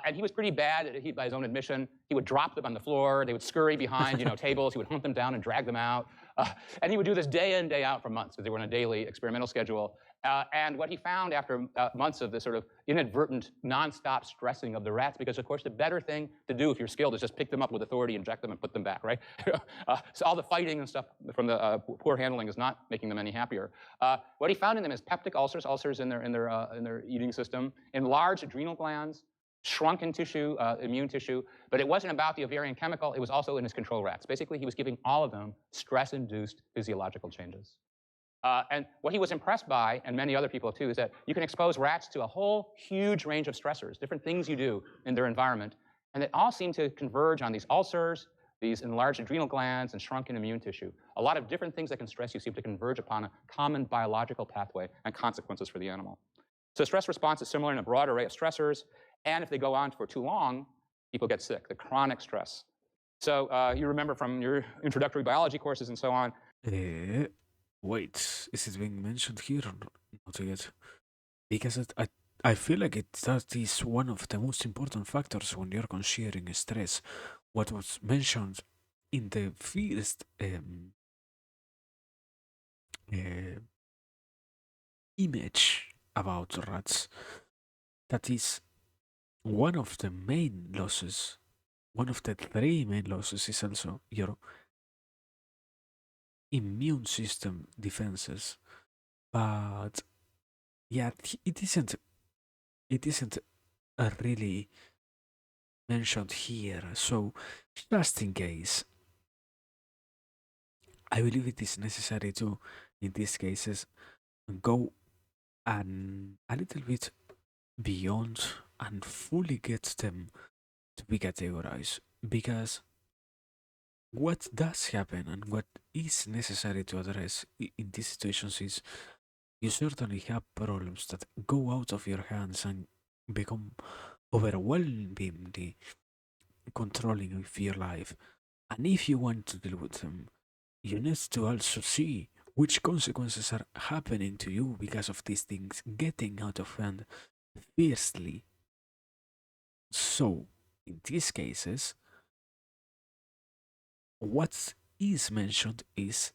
And he was pretty bad at it, by his own admission. He would drop them on the floor. They would scurry behind, you know, tables. He would hunt them down and drag them out. And he would do this day in, day out for months, because they were on a daily experimental schedule. And what he found after months of this sort of inadvertent, nonstop stressing of the rats, because, of course, the better thing to do if you're skilled is just pick them up with authority, inject them, and put them back, right? So all the fighting and stuff from the poor handling is not making them any happier. What he found in them is peptic ulcers in their eating system, enlarged adrenal glands, shrunken tissue, immune tissue, but it wasn't about the ovarian chemical, it was also in his control rats. Basically, he was giving all of them stress-induced physiological changes. And what he was impressed by, and many other people too, is that you can expose rats to a whole huge range of stressors, different things you do in their environment, and they all seem to converge on these ulcers, these enlarged adrenal glands, and shrunken immune tissue. A lot of different things that can stress you seem to converge upon a common biological pathway and consequences for the animal. So stress response is similar in a broad array of stressors, and if they go on for too long, people get sick, the chronic stress. So you remember from your introductory biology courses and so on. Wait, is it being mentioned here or not yet? Because I feel like that is one of the most important factors when you're considering stress. What was mentioned in the first image about rats, that is one of the main losses. One of the three main losses is also your immune system defenses. But yeah, it isn't really mentioned here. So just in case, I believe it is necessary to, in these cases, go a little bit beyond and fully get them to be categorized, because what does happen and what is necessary to address in these situations is you certainly have problems that go out of your hands and become overwhelmingly controlling of your life. And if you want to deal with them, you need to also see which consequences are happening to you because of these things getting out of hand fiercely. So, in these cases, what is mentioned is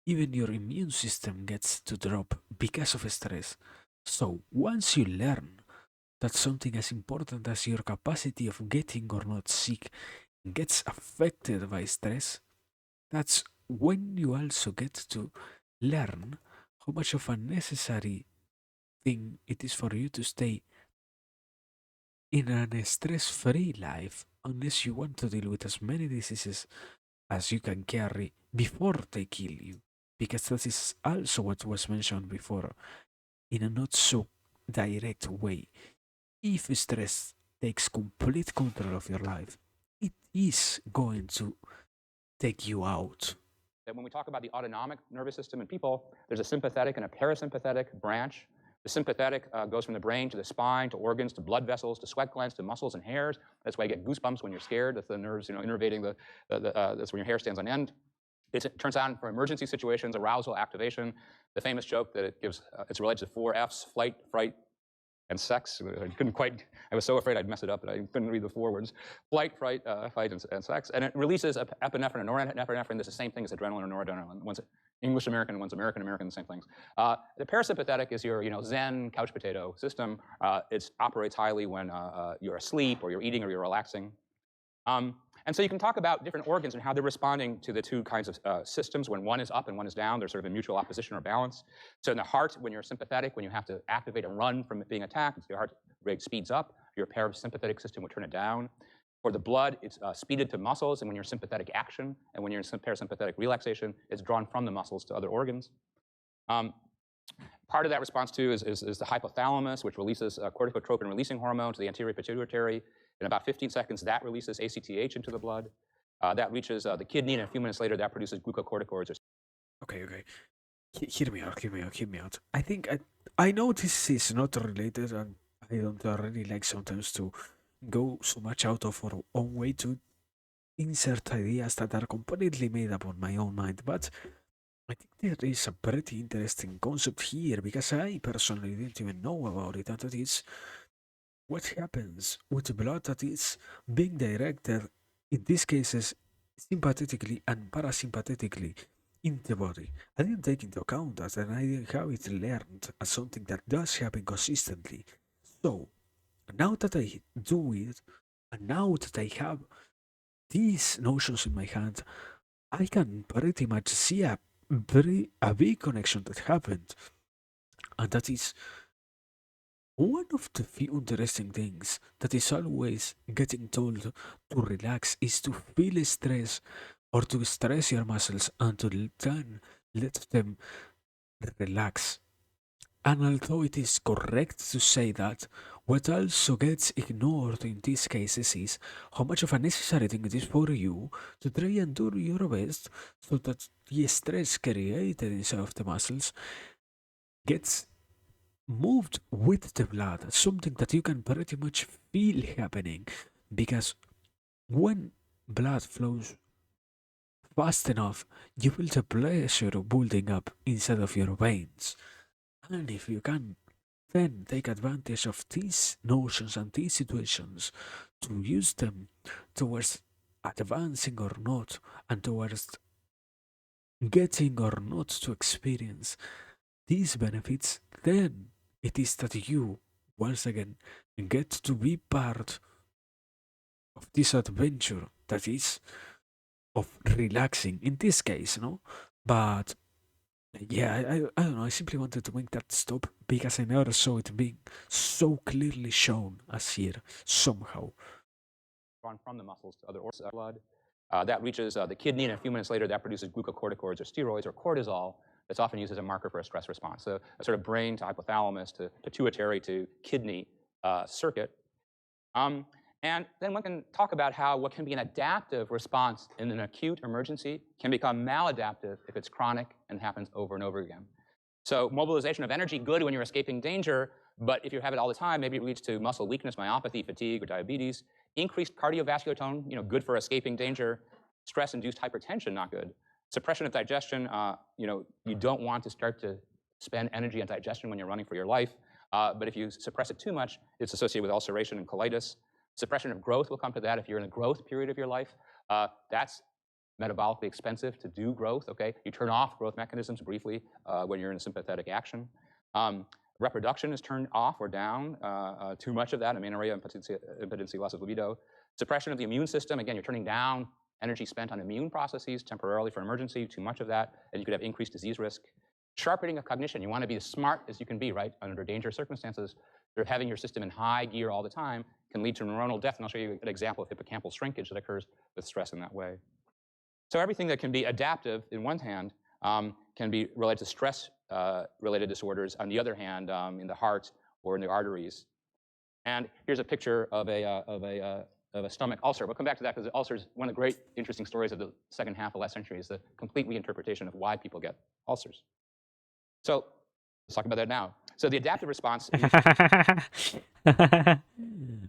even your immune system gets to drop because of stress. So, once you learn that something as important as your capacity of getting or not sick gets affected by stress, that's when you also get to learn how much of a necessary thing it is for you to stay in a stress-free life, unless you want to deal with as many diseases as you can carry before they kill you. Because that is also what was mentioned before in a not so direct way. If stress takes complete control of your life, it is going to take you out. That when we talk about the autonomic nervous system in people, there's a sympathetic and a parasympathetic branch. The sympathetic goes from the brain to the spine, to organs, to blood vessels, to sweat glands, to muscles and hairs. That's why you get goosebumps when you're scared. That's the nerves, innervating that's when your hair stands on end. It turns out for emergency situations, arousal, activation. The famous joke that it gives, it's related to 4 Fs: flight, fright, and sex. I was so afraid I'd mess it up that I couldn't read the 4 words. Flight, fright, fight, and sex. And it releases epinephrine and norepinephrine. That's the same thing as adrenaline or noradrenaline. One's English American, one's American American, the same things. The parasympathetic is your Zen couch potato system. It operates highly when you're asleep or you're eating or you're relaxing. And so you can talk about different organs and how they're responding to the 2 kinds of systems. When one is up and one is down, they're sort of in mutual opposition or balance. So in the heart, when you're sympathetic, when you have to activate and run from being attacked, your heart rate speeds up. Your parasympathetic system will turn it down. For the blood, it's speeded to muscles, and when you're in sympathetic action, and when you're in parasympathetic relaxation, it's drawn from the muscles to other organs. Part of that response, too, is the hypothalamus, which releases corticotropin-releasing hormone to the anterior pituitary. In about 15 seconds, that releases ACTH into the blood. That reaches the kidney, and a few minutes later, that produces glucocorticoids. Okay. Hear me out. I think I know this is not related, and I don't really like sometimes to go so much out of our own way to insert ideas that are completely made up on my own mind, but I think there is a pretty interesting concept here because I personally didn't even know about it, and that is what happens with blood that is being directed, in these cases, sympathetically and parasympathetically in the body. I didn't take into account that, and I didn't have it learned as something that does happen consistently. So, now that I do it, and now that I have these notions in my hand, I can pretty much see a big connection that happened. And that is one of the few interesting things that is always getting told to relax is to feel stress or to stress your muscles and to then let them relax. And although it is correct to say that, what also gets ignored in these cases is how much of a necessary thing it is for you to try and do your best so that the stress created inside of the muscles gets moved with the blood, something that you can pretty much feel happening. Because when blood flows fast enough, you feel the pressure building up inside of your veins. And if you can then take advantage of these notions and these situations to use them towards advancing or not, and towards getting or not to experience these benefits, then it is that you, once again, get to be part of this adventure that is of relaxing in this case, no? But yeah, I don't know. I simply wanted to make that stop because I never saw it being so clearly shown as here somehow. Drawn from the muscles to other organs of blood. That reaches the kidney, and a few minutes later, that produces glucocorticoids or steroids or cortisol. That's often used as a marker for a stress response. So a sort of brain to hypothalamus to pituitary to kidney circuit. And then one can talk about how what can be an adaptive response in an acute emergency can become maladaptive if it's chronic and happens over and over again. So mobilization of energy, good when you're escaping danger, but if you have it all the time, maybe it leads to muscle weakness, myopathy, fatigue, or diabetes. Increased cardiovascular tone, good for escaping danger. Stress-induced hypertension, not good. Suppression of digestion, you don't want to start to spend energy on digestion when you're running for your life. But if you suppress it too much, it's associated with ulceration and colitis. Suppression of growth, we'll come to that. If you're in a growth period of your life, that's metabolically expensive to do growth, okay? You turn off growth mechanisms briefly when you're in sympathetic action. Reproduction is turned off or down, too much of that, amenorrhea, impotency, loss of libido. Suppression of the immune system, again, you're turning down energy spent on immune processes temporarily for emergency, too much of that, and you could have increased disease risk. Sharpening of cognition, you want to be as smart as you can be, right? Under dangerous circumstances, having your system in high gear all the time can lead to neuronal death, and I'll show you an example of hippocampal shrinkage that occurs with stress in that way. So everything that can be adaptive in one hand can be related to stress-related disorders on the other hand in the heart or in the arteries. And here's a picture of a stomach ulcer. We'll come back to that because the ulcer is one of the great interesting stories of the second half of last century is the complete reinterpretation of why people get ulcers. So let's talk about that now. So the adaptive response.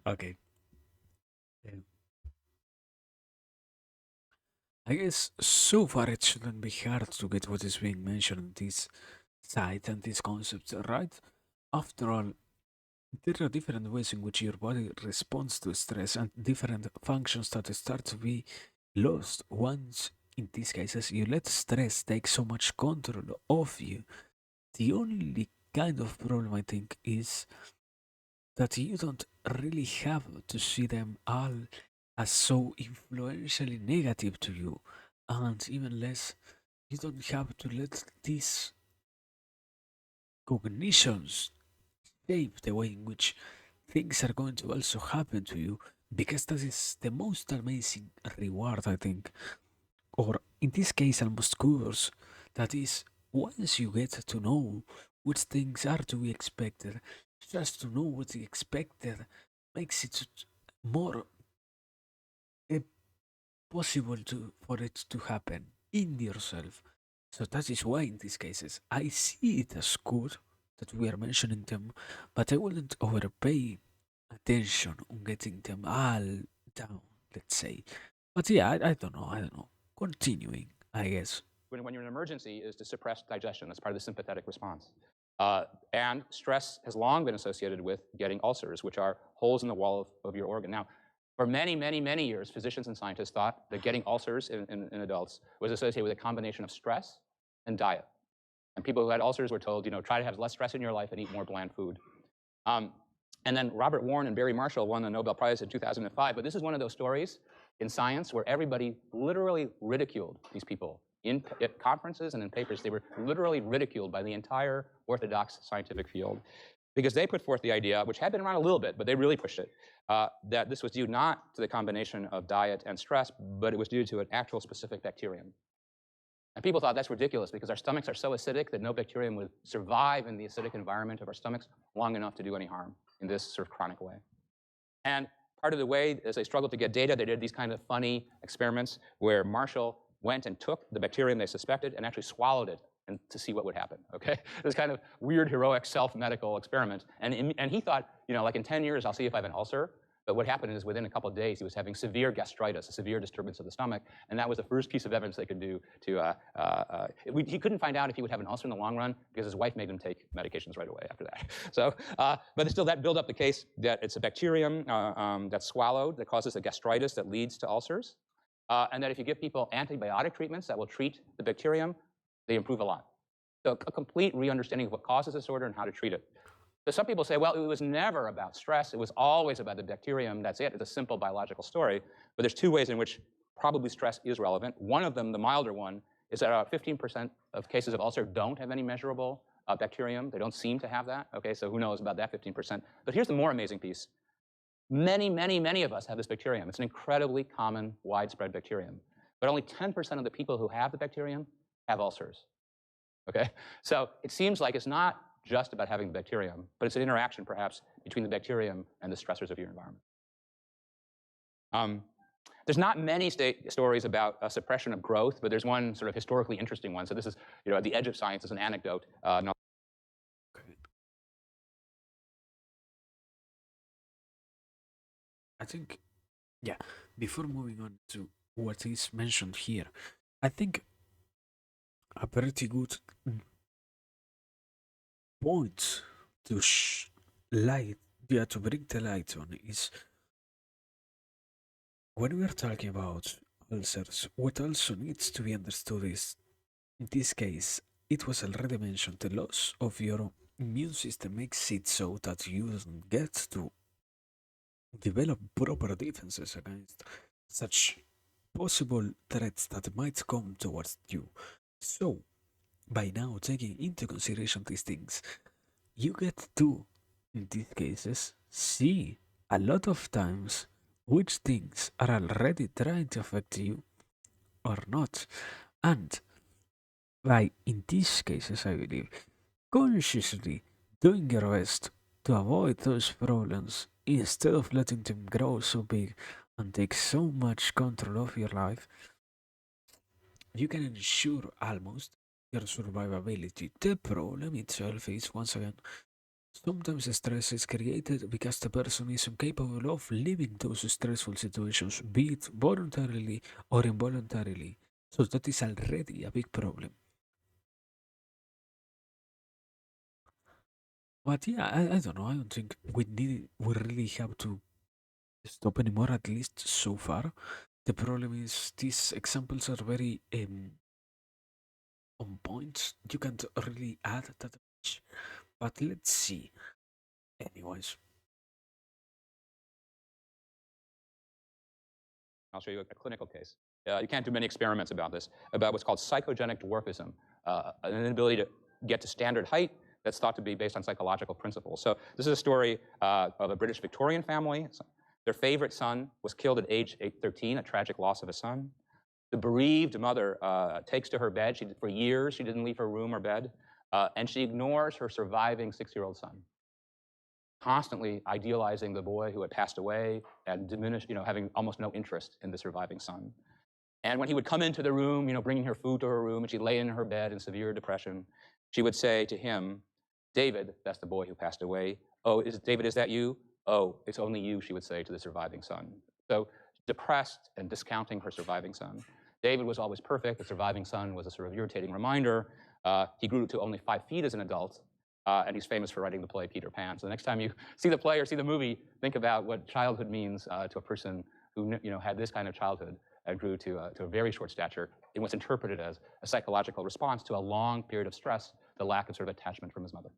Okay. Um, I guess so far it shouldn't be hard to get what is being mentioned in this site and these concepts, right? After all, there are different ways in which your body responds to stress and different functions that start to be lost once, in these cases, you let stress take so much control of you. The only kind of problem I think is that you don't really have to see them all as so influentially negative to you, and even less, you don't have to let these cognitions shape the way in which things are going to also happen to you, because that is the most amazing reward, I think, or in this case, almost curse. That is, once you get to know which things are to be expected, just to know what's expected makes it more uh, possible to for it to happen in yourself. So that is why in these cases I see it as good that we are mentioning them, but I wouldn't overpay attention on getting them all down, let's say. But yeah, I don't know, I don't know. Continuing, I guess. When you're in an emergency is to suppress digestion. That's part of the sympathetic response. And stress has long been associated with getting ulcers, which are holes in the wall of your organ. Now, for many, many, many years, physicians and scientists thought that getting ulcers in adults was associated with a combination of stress and diet. And people who had ulcers were told, try to have less stress in your life and eat more bland food. And then Robert Warren and Barry Marshall won the Nobel Prize in 2005. But this is one of those stories in science where everybody literally ridiculed these people. At conferences and in papers, they were literally ridiculed by the entire orthodox scientific field because they put forth the idea, which had been around a little bit, but they really pushed it, that this was due not to the combination of diet and stress, but it was due to an actual specific bacterium. And people thought that's ridiculous because our stomachs are so acidic that no bacterium would survive in the acidic environment of our stomachs long enough to do any harm in this sort of chronic way. And part of the way, as they struggled to get data, they did these kind of funny experiments where Marshall went and took the bacterium they suspected and actually swallowed it and to see what would happen, okay? This kind of weird, heroic, self-medical experiment. And he thought, like in 10 years, I'll see if I have an ulcer. But what happened is within a couple of days, he was having severe gastritis, a severe disturbance of the stomach. And that was the first piece of evidence they could do to, he couldn't find out if he would have an ulcer in the long run because his wife made him take medications right away after that. So, but still that built up the case that it's a bacterium that's swallowed that causes a gastritis that leads to ulcers. And that if you give people antibiotic treatments that will treat the bacterium, they improve a lot. So a complete re-understanding of what causes disorder and how to treat it. So some people say, well, it was never about stress. It was always about the bacterium. That's it. It's a simple biological story. But there's two ways in which probably stress is relevant. One of them, the milder one, is that about 15% of cases of ulcer don't have any measurable bacterium. They don't seem to have that. Okay, so who knows about that 15%? But here's the more amazing piece. Many, many, many of us have this bacterium. It's an incredibly common, widespread bacterium. But only 10% of the people who have the bacterium have ulcers. Okay? So it seems like it's not just about having the bacterium, but it's an interaction, perhaps, between the bacterium and the stressors of your environment. There's not many stories about suppression of growth, but there's one sort of historically interesting one. So this is, at the edge of science, is an anecdote. I think, yeah, before moving on to what is mentioned here, I think a pretty good point to light, yeah, to bring the light on is when we are talking about ulcers, what also needs to be understood is, in this case, it was already mentioned, the loss of your immune system makes it so that you don't get to develop proper defenses against such possible threats that might come towards you. So, by now taking into consideration these things, you get to, in these cases, see a lot of times which things are already trying to affect you or not. And by, in these cases, I believe, consciously doing your best to avoid those problems instead of letting them grow so big and take so much control of your life, you can ensure almost your survivability. The problem itself is, once again, Sometimes stress is created because the person is incapable of living those stressful situations, be it voluntarily or involuntarily. So that is already a big problem. But yeah, I don't know. I don't think we really have to stop anymore, at least so far. The problem is these examples are very on point. You can't really add that much. But let's see. Anyways, I'll show you a clinical case. You can't do many experiments about this, about what's called psychogenic dwarfism, an inability to get to standard height that's thought to be based on psychological principles. So this is a story of a British Victorian family. Their favorite son was killed at age 13, a tragic loss of a son. The bereaved mother takes to her bed. For years, she didn't leave her room or bed, and she ignores her surviving 6-year-old son, constantly idealizing the boy who had passed away and having almost no interest in the surviving son. And when he would come into the room, bringing her food to her room, and she'd lay in her bed in severe depression, she would say to him, "David," that's the boy who passed away. "Oh, David, is that you?" "Oh, it's only you," she would say to the surviving son. So depressed and discounting her surviving son. David was always perfect. The surviving son was a sort of irritating reminder. He grew to only 5 feet as an adult, and he's famous for writing the play Peter Pan. So the next time you see the play or see the movie, think about what childhood means to a person who had this kind of childhood and grew to a very short stature in what's interpreted as a psychological response to a long period of stress, the lack of sort of attachment from his mother.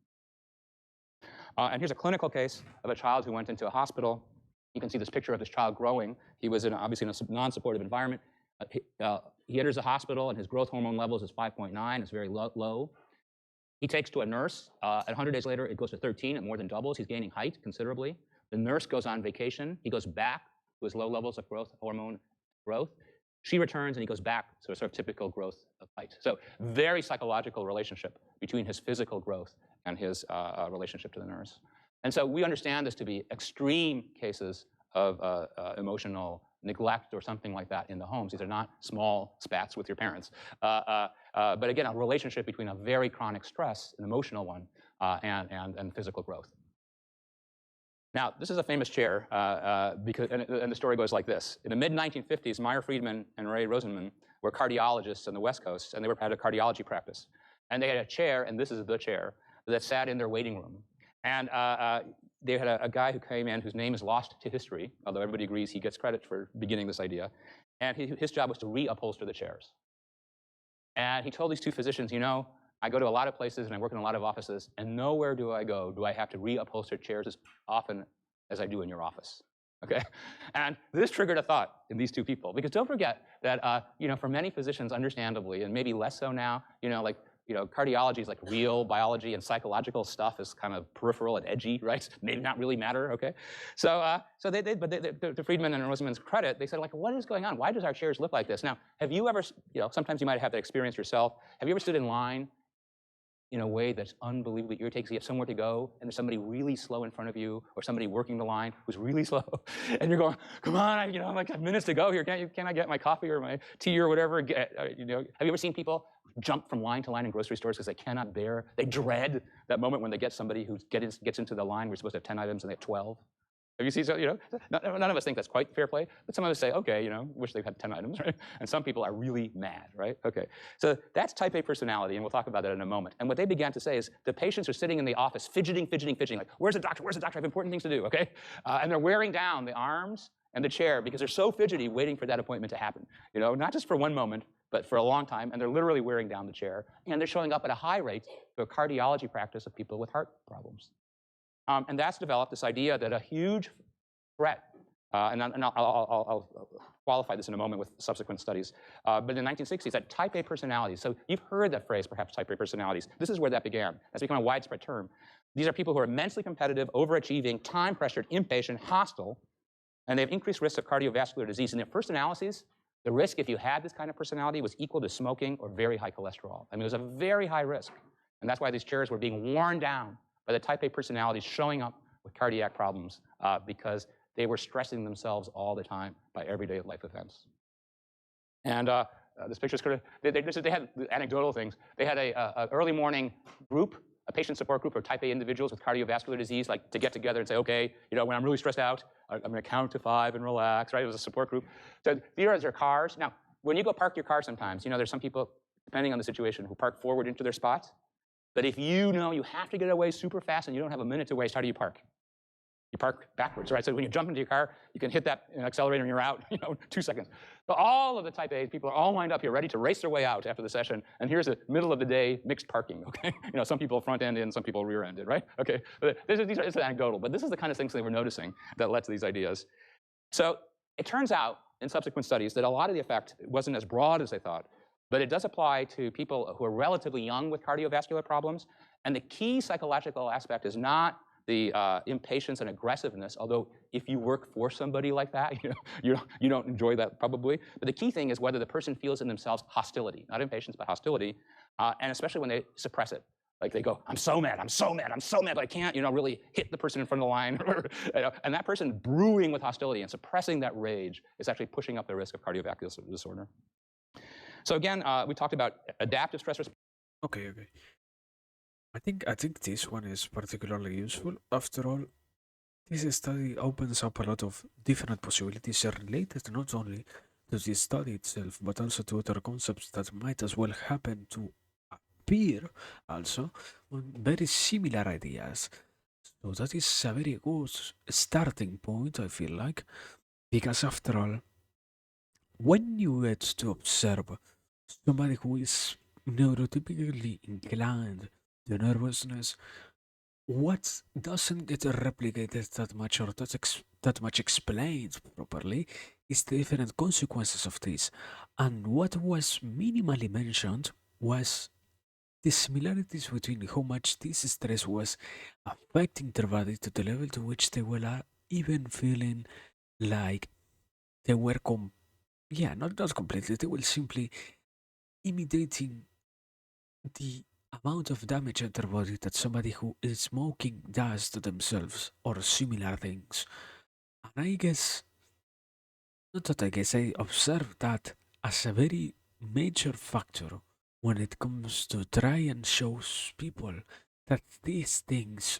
And here's a clinical case of a child who went into a hospital. You can see this picture of this child growing. He was obviously in a non-supportive environment. He enters the hospital, and his growth hormone levels is 5.9. It's very low. He takes to a nurse. 100 days later, it goes to 13. It more than doubles. He's gaining height considerably. The nurse goes on vacation. He goes back to his low levels of growth hormone growth. She returns, and he goes back to a sort of typical growth of height. So very psychological relationship between his physical growth and his relationship to the nurse. And so we understand this to be extreme cases of emotional neglect or something like that in the homes. These are not small spats with your parents. But again, a relationship between a very chronic stress, an emotional one, and physical growth. Now, this is a famous chair, and the story goes like this. In the mid-1950s, Meyer Friedman and Ray Rosenman were cardiologists on the West Coast, and they had a cardiology practice. And they had a chair, and this is the chair, that sat in their waiting room. And they had a guy who came in whose name is lost to history, although everybody agrees he gets credit for beginning this idea. And his job was to reupholster the chairs. And he told these two physicians, I go to a lot of places and I work in a lot of offices, and nowhere do I have to reupholster chairs as often as I do in your office. Okay? And this triggered a thought in these two people, because don't forget that for many physicians, understandably, and maybe less so now, cardiology is like real biology, and psychological stuff is kind of peripheral and edgy, right? Maybe not really matter, okay? So to Friedman and Rosenman's credit, they said, what is going on? Why does our chairs look like this? Now, have you ever, sometimes you might have that experience yourself. Have you ever stood in line in a way that's unbelievably irritating? So you have somewhere to go, and there's somebody really slow in front of you, or somebody working the line who's really slow, and you're going, come on, I have minutes to go here. Can I get my coffee or my tea or whatever? Have you ever seen people jump from line to line in grocery stores because they cannot bear, they dread that moment when they get somebody who gets into the line. We're supposed to have 10 items and they have 12. Have you seen, none of us think that's quite fair play, but some of us say, okay, wish they had 10 items, right? And some people are really mad, right? Okay, so that's type A personality, and we'll talk about that in a moment. And what they began to say is the patients are sitting in the office fidgeting, like, where's the doctor? Where's the doctor? I have important things to do, okay? And they're wearing down the arms and the chair because they're so fidgety waiting for that appointment to happen, not just for one moment, but for a long time, and they're literally wearing down the chair, and they're showing up at a high rate to a cardiology practice of people with heart problems. And that's developed this idea that a huge threat, and I'll qualify this in a moment with subsequent studies, but in the 1960s, that type A personalities, so you've heard that phrase, perhaps, type A personalities. This is where that began. That's become a widespread term. These are people who are immensely competitive, overachieving, time-pressured, impatient, hostile, and they have increased risks of cardiovascular disease. In their first analyses, the risk, if you had this kind of personality, was equal to smoking or very high cholesterol. I mean, it was a very high risk. And that's why these chairs were being worn down by the type A personalities showing up with cardiac problems because they were stressing themselves all the time by everyday life events. And this picture's they had anecdotal things. They had a early morning group a patient support group or type A individuals with cardiovascular disease, like to get together and say, okay, when I'm really stressed out, I'm going to count to 5 and relax, right? It was a support group. So here are their cars. Now, when you go park your car sometimes, there's some people, depending on the situation, who park forward into their spots. But if you know you have to get away super fast and you don't have a minute to waste, how do you park? You park backwards, right? So when you jump into your car, you can hit that accelerator and you're out, 2 seconds. But all of the type A people are all lined up here, ready to race their way out after the session. And here's a middle of the day mixed parking, okay? Some people front end in, some people rear ended, right? Okay, but it's anecdotal, but this is the kind of things they were noticing that led to these ideas. So it turns out in subsequent studies that a lot of the effect wasn't as broad as they thought, but it does apply to people who are relatively young with cardiovascular problems. And the key psychological aspect is not the impatience and aggressiveness, although if you work for somebody like that, you don't enjoy that probably. But the key thing is whether the person feels in themselves hostility, not impatience, but hostility, and especially when they suppress it. Like they go, I'm so mad, I'm so mad, I'm so mad, but I can't, really hit the person in front of the line. And that person brewing with hostility and suppressing that rage is actually pushing up the risk of cardiovascular disorder. So again, we talked about adaptive stress response. Okay. I think this one is particularly useful. After all, this study opens up a lot of different possibilities related not only to the study itself, but also to other concepts that might as well happen to appear also on very similar ideas. So that is a very good starting point, I feel like, because after all, when you get to observe somebody who is neurotypically inclined to nervousness, what doesn't get replicated that much or that much explained properly is the different consequences of this. And what was minimally mentioned was the similarities between how much this stress was affecting their body to the level to which they were even feeling like they were not completely, they were simply imitating the amount of damage at their body that somebody who is smoking does to themselves or similar things. And I guess, not that I guess, I observe that as a very major factor when it comes to try and show people that these things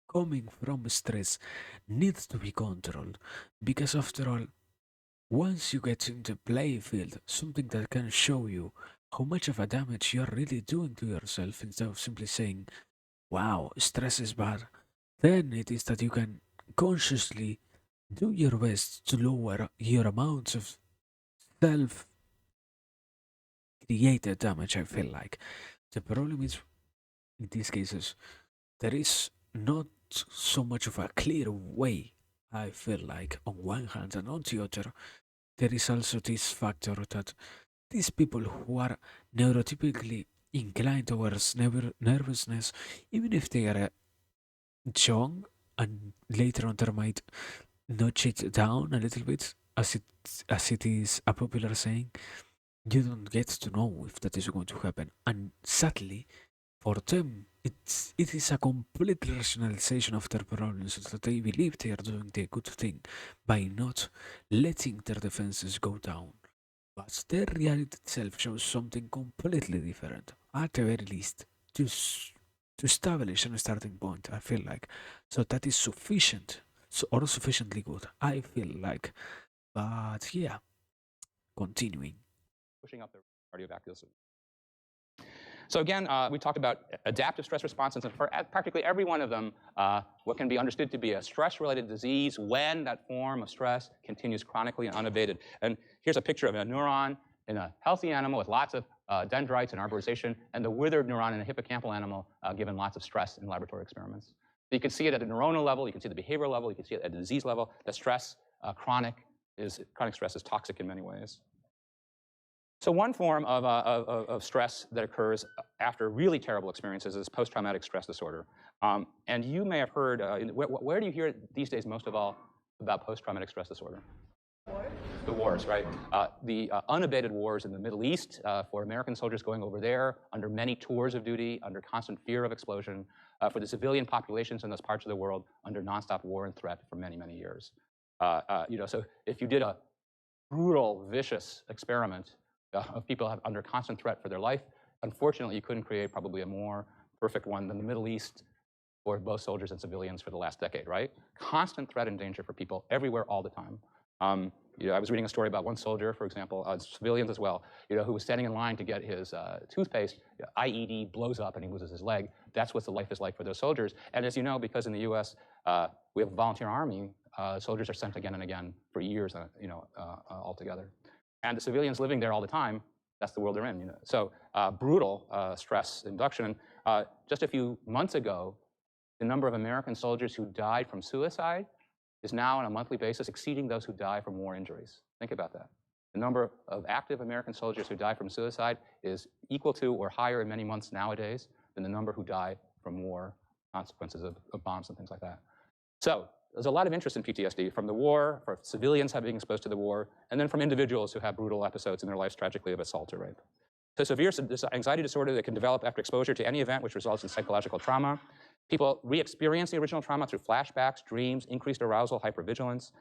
coming from stress need to be controlled. Because after all, once you get into play field, something that can show you how much of a damage you're really doing to yourself instead of simply saying, wow, stress is bad, then it is that you can consciously do your best to lower your amounts of self created damage, I feel like. The problem is, in these cases, there is not so much of a clear way, I feel like, on one hand, and on the other, there is also this factor that these people who are neurotypically inclined towards nervousness, even if they are young and later on they might notch it down a little bit, as it is a popular saying, you don't get to know if that is going to happen. And sadly, for them, it is a complete rationalization of their problems that they believe they are doing the good thing by not letting their defenses go down. But their reality itself shows something completely different, at the very least, to establish a starting point, I feel like. So that is sufficient, or sufficiently good, I feel like. But yeah, continuing. Pushing up the cardiovascular system. So again, we talked about adaptive stress responses, and for practically every one of them, what can be understood to be a stress-related disease when that form of stress continues chronically and unabated. And here's a picture of a neuron in a healthy animal with lots of dendrites and arborization, and the withered neuron in a hippocampal animal given lots of stress in laboratory experiments. So you can see it at a neuronal level, you can see the behavioral level, you can see it at a disease level. The stress, chronic stress is toxic in many ways. So one form of stress that occurs after really terrible experiences is post-traumatic stress disorder. And you may have heard, where do you hear these days most of all about post-traumatic stress disorder? Wars. The wars, right? The unabated wars in the Middle East for American soldiers going over there under many tours of duty, under constant fear of explosion, for the civilian populations in those parts of the world under nonstop war and threat for many, many years. So if you did a brutal, vicious experiment of people under constant threat for their life, unfortunately, you couldn't create probably a more perfect one than the Middle East for both soldiers and civilians for the last decade, right? Constant threat and danger for people everywhere all the time. I was reading a story about one soldier, for example, civilians as well, who was standing in line to get his toothpaste. IED blows up and he loses his leg. That's what the life is like for those soldiers. And as you know, because in the U.S. We have a volunteer army, soldiers are sent again and again for years, altogether. And the civilians living there all the time, that's the world they're in. So brutal stress induction. Just a few months ago, the number of American soldiers who died from suicide is now on a monthly basis exceeding those who die from war injuries. Think about that. The number of active American soldiers who die from suicide is equal to or higher in many months nowadays than the number who die from war consequences of bombs and things like that. So there's a lot of interest in PTSD from the war, for civilians being exposed to the war, and then from individuals who have brutal episodes in their lives tragically of assault or rape. So severe anxiety disorder that can develop after exposure to any event which results in psychological trauma. People re-experience the original trauma through flashbacks, dreams, increased arousal, hypervigilance.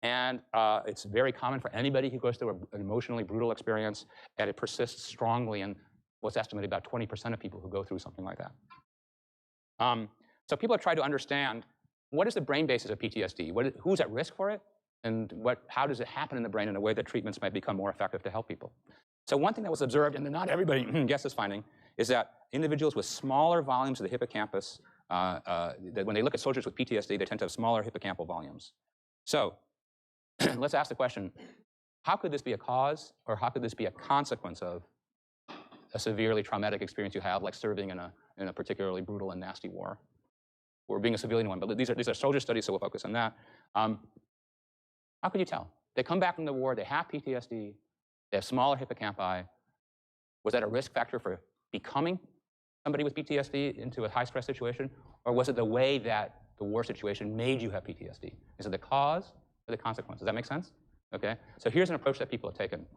And it's very common for anybody who goes through an emotionally brutal experience, and it persists strongly in what's estimated about 20% of people who go through something like that. So people have tried to understand, what is the brain basis of PTSD? Who's at risk for it? And how does it happen in the brain in a way that treatments might become more effective to help people? So one thing that was observed, and not everybody gets this finding, is that individuals with smaller volumes of the hippocampus, that when they look at soldiers with PTSD, they tend to have smaller hippocampal volumes. So let's ask the question, how could this be a cause, or how could this be a consequence of a severely traumatic experience you have, like serving in a particularly brutal and nasty war, or being a civilian one? But these are soldier studies, so we'll focus on that. How could you tell? They come back from the war, they have PTSD, they have smaller hippocampi. Was that a risk factor for becoming somebody with PTSD into a high-stress situation? Or was it the way that the war situation made you have PTSD? Is it the cause or the consequence? Does that make sense? Okay. So here's an approach that people have taken.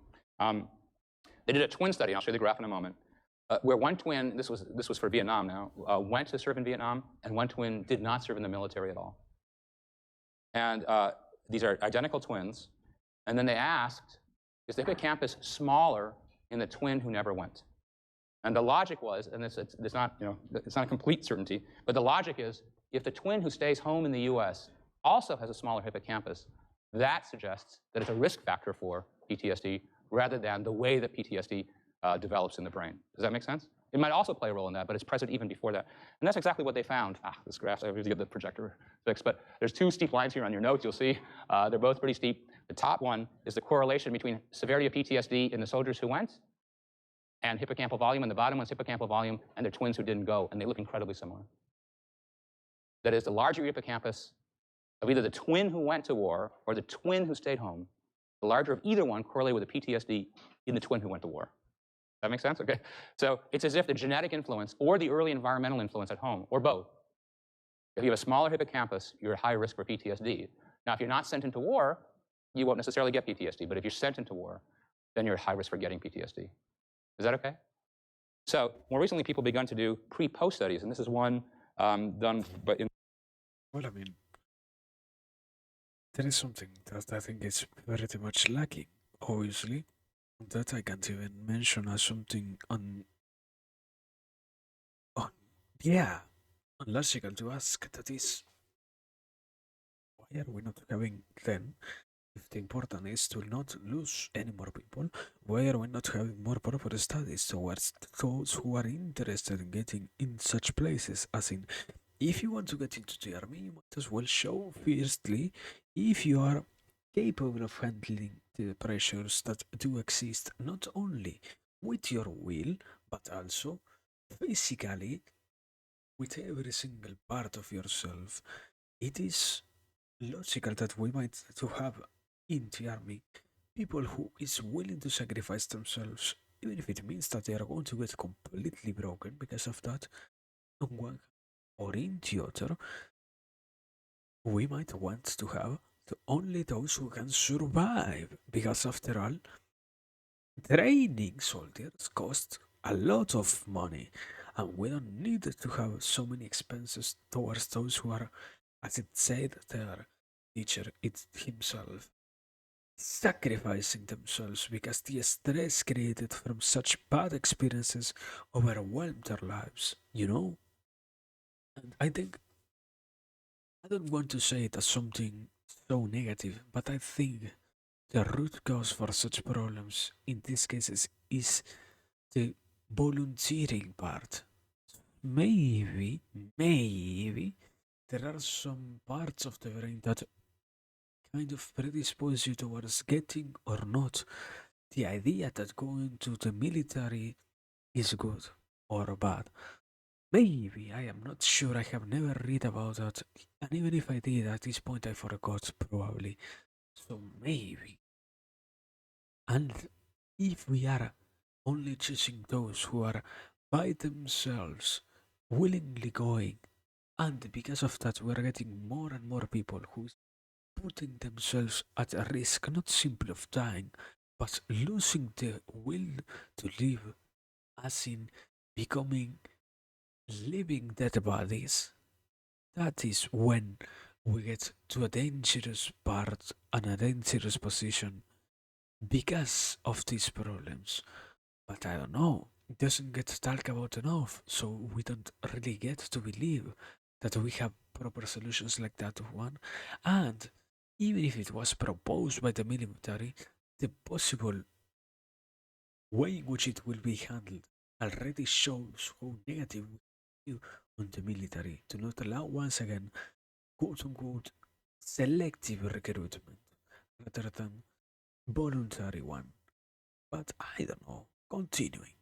They did a twin study, and I'll show you the graph in a moment, where one twin, this was for Vietnam now, went to serve in Vietnam, and one twin did not serve in the military at all. And these are identical twins. And then they asked, is the hippocampus smaller in the twin who never went? And the logic was, and it's not a complete certainty, but the logic is, if the twin who stays home in the US also has a smaller hippocampus, that suggests that it's a risk factor for PTSD rather than the way that PTSD develops in the brain. Does that make sense? It might also play a role in that, but it's present even before that. And that's exactly what they found. This graph, I have to get the projector fixed, but there's two steep lines here on your notes, you'll see. They're both pretty steep. The top one is the correlation between severity of PTSD in the soldiers who went and hippocampal volume, and the bottom one's hippocampal volume, and they're twins who didn't go, and they look incredibly similar. That is, the larger your hippocampus of either the twin who went to war or the twin who stayed home, the larger of either one correlated with the PTSD in the twin who went to war. That make sense? Okay. So it's as if the genetic influence or the early environmental influence at home, or both. If you have a smaller hippocampus, you're at high risk for PTSD. Now, if you're not sent into war, you won't necessarily get PTSD. But if you're sent into war, then you're at high risk for getting PTSD. Is that okay? So more recently, people begun to do pre-post studies, and this is one done, but in. Well, I mean, there is something that I think is pretty much lacking, obviously, that I can't even mention as something unlogical to ask. That is, why are we not having then? If the important is to not lose any more people, why are we not having more proper studies towards those who are interested in getting in such places? As in, if you want to get into the army, you might as well show firstly if you are capable of handling the pressures that do exist, not only with your will, but also physically with every single part of yourself. It is logical that we might to have in the army people who is willing to sacrifice themselves, even if it means that they are going to get completely broken because of that, on one or in the other. We might want to have only those who can survive, because after all, training soldiers costs a lot of money, and we don't need to have so many expenses towards those who are, as it said, their teacher himself, sacrificing themselves because the stress created from such bad experiences overwhelmed their lives, And I think I don't want to say it as something so negative, but I think the root cause for such problems in these cases is the volunteering part. Maybe, maybe there are some parts of the brain that kind of predispose you towards getting or not the idea that going to the military is good or bad. Maybe, I am not sure, I have never read about that, and even if I did, at this point I forgot probably. So maybe. And if we are only choosing those who are by themselves willingly going, and because of that we are getting more and more people who putting themselves at a risk, not simply of dying, but losing the will to live, as in becoming living dead bodies. That is when we get to a dangerous part and a dangerous position because of these problems. But I don't know, it doesn't get talked about enough, so we don't really get to believe that we have proper solutions like that one. And even if it was proposed by the military, the possible way in which it will be handled already shows how negative we feel on the military to not allow once again quote unquote selective recruitment rather than voluntary one. But I don't know. Continuing.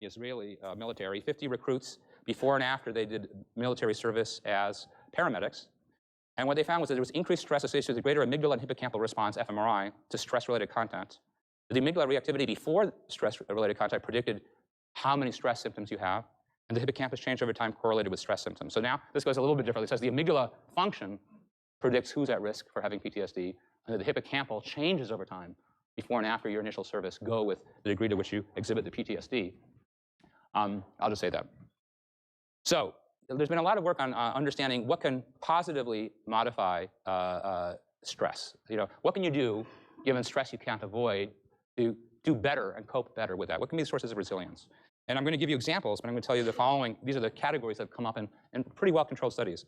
The Israeli military, 50 recruits before and after they did military service as paramedics. And what they found was that there was increased stress associated with the greater amygdala and hippocampal response, fMRI, to stress-related content. The amygdala reactivity before stress-related contact predicted how many stress symptoms you have, and the hippocampus changed over time correlated with stress symptoms. So now this goes a little bit differently. It says the amygdala function predicts who's at risk for having PTSD, and the hippocampal changes over time before and after your initial service go with the degree to which you exhibit the PTSD. I'll just say that. So there's been a lot of work on understanding what can positively modify stress. What can you do given stress you can't avoid to do better and cope better with that? What can be the sources of resilience? And I'm going to give you examples, but I'm going to tell you the following. These are the categories that have come up in pretty well-controlled studies.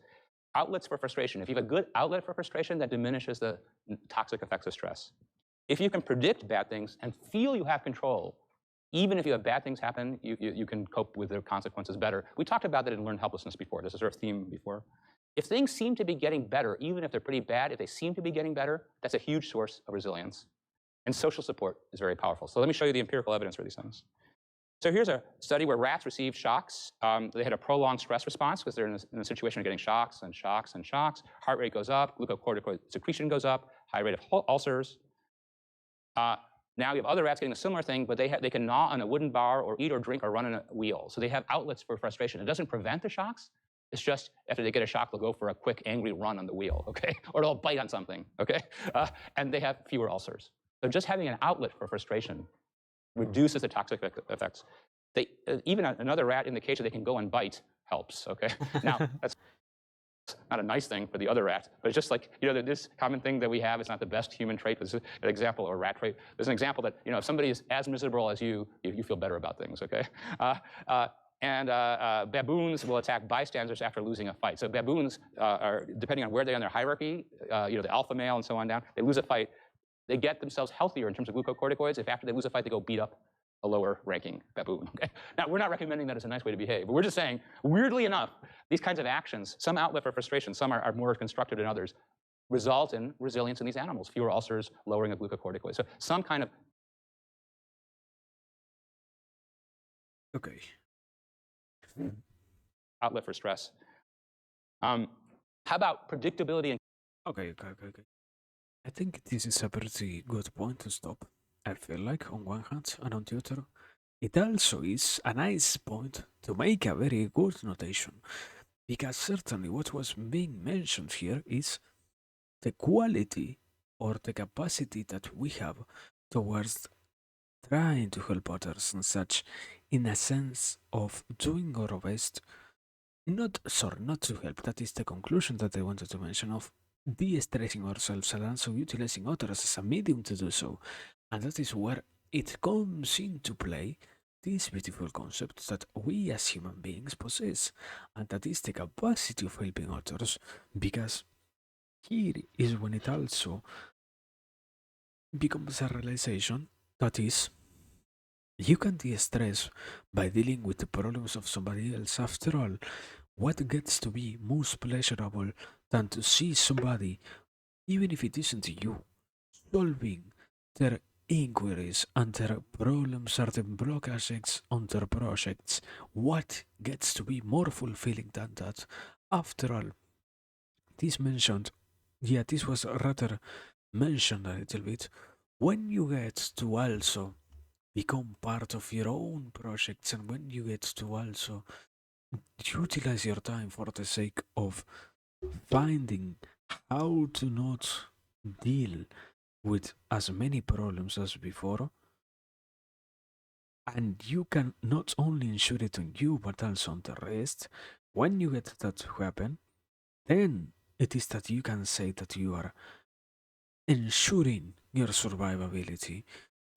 Outlets for frustration. If you have a good outlet for frustration, that diminishes the toxic effects of stress. If you can predict bad things and feel you have control, even if you have bad things happen, you can cope with their consequences better. We talked about that in learned helplessness before. This is our theme before. If things seem to be getting better, even if they're pretty bad, if they seem to be getting better, that's a huge source of resilience. And social support is very powerful. So let me show you the empirical evidence for these things. So here's a study where rats received shocks. They had a prolonged stress response because they're in a situation of getting shocks and shocks and shocks. Heart rate goes up, glucocorticoid secretion goes up, high rate of ulcers. Now you have other rats getting a similar thing, but they can gnaw on a wooden bar or eat or drink or run on a wheel. So they have outlets for frustration. It doesn't prevent the shocks. It's just after they get a shock, they'll go for a quick, angry run on the wheel, okay? Or they'll bite on something, okay? And they have fewer ulcers. So just having an outlet for frustration reduces the toxic effects. Even another rat in the cage that they can go and bite helps, okay? Now, that's not a nice thing for the other rats, but it's just like, this common thing that we have is not the best human trait. This is an example of a rat trait. There's an example that, if somebody is as miserable as you feel better about things, okay? Baboons will attack bystanders after losing a fight. So baboons are, depending on where they are in their hierarchy, the alpha male and so on down, they lose a fight, they get themselves healthier in terms of glucocorticoids if after they lose a fight, they go beat up a lower ranking baboon, okay? Now, we're not recommending that as a nice way to behave, but we're just saying, weirdly enough, these kinds of actions, some outlet for frustration, some are more constructive than others, result in resilience in these animals, fewer ulcers, lowering of glucocorticoids. So some kind of outlet for stress. How about predictability and Okay. I think this is a pretty good point to stop. I feel like on one hand, and on the other, it also is a nice point to make a very good notation, because certainly what was being mentioned here is the quality or the capacity that we have towards trying to help others and such, in a sense of doing our best. Not to help, that is the conclusion that I wanted to mention, of de-stressing ourselves and also utilizing others as a medium to do so. And that is where it comes into play these beautiful concepts that we as human beings possess, and that is the capacity of helping others, because here is when it also becomes a realization that is, you can de-stress by dealing with the problems of somebody else. After all, what gets to be most pleasurable than to see somebody, even if it isn't you, solving their inquiries and their problems or the blockages on their projects? What gets to be more fulfilling than that? After all, this mentioned, yeah, this was rather mentioned a little bit. When you get to also become part of your own projects, and when you get to also utilize your time for the sake of finding how to not deal with as many problems as before, and you can not only ensure it on you but also on the rest. When you get that to happen, then it is that you can say that you are ensuring your survivability.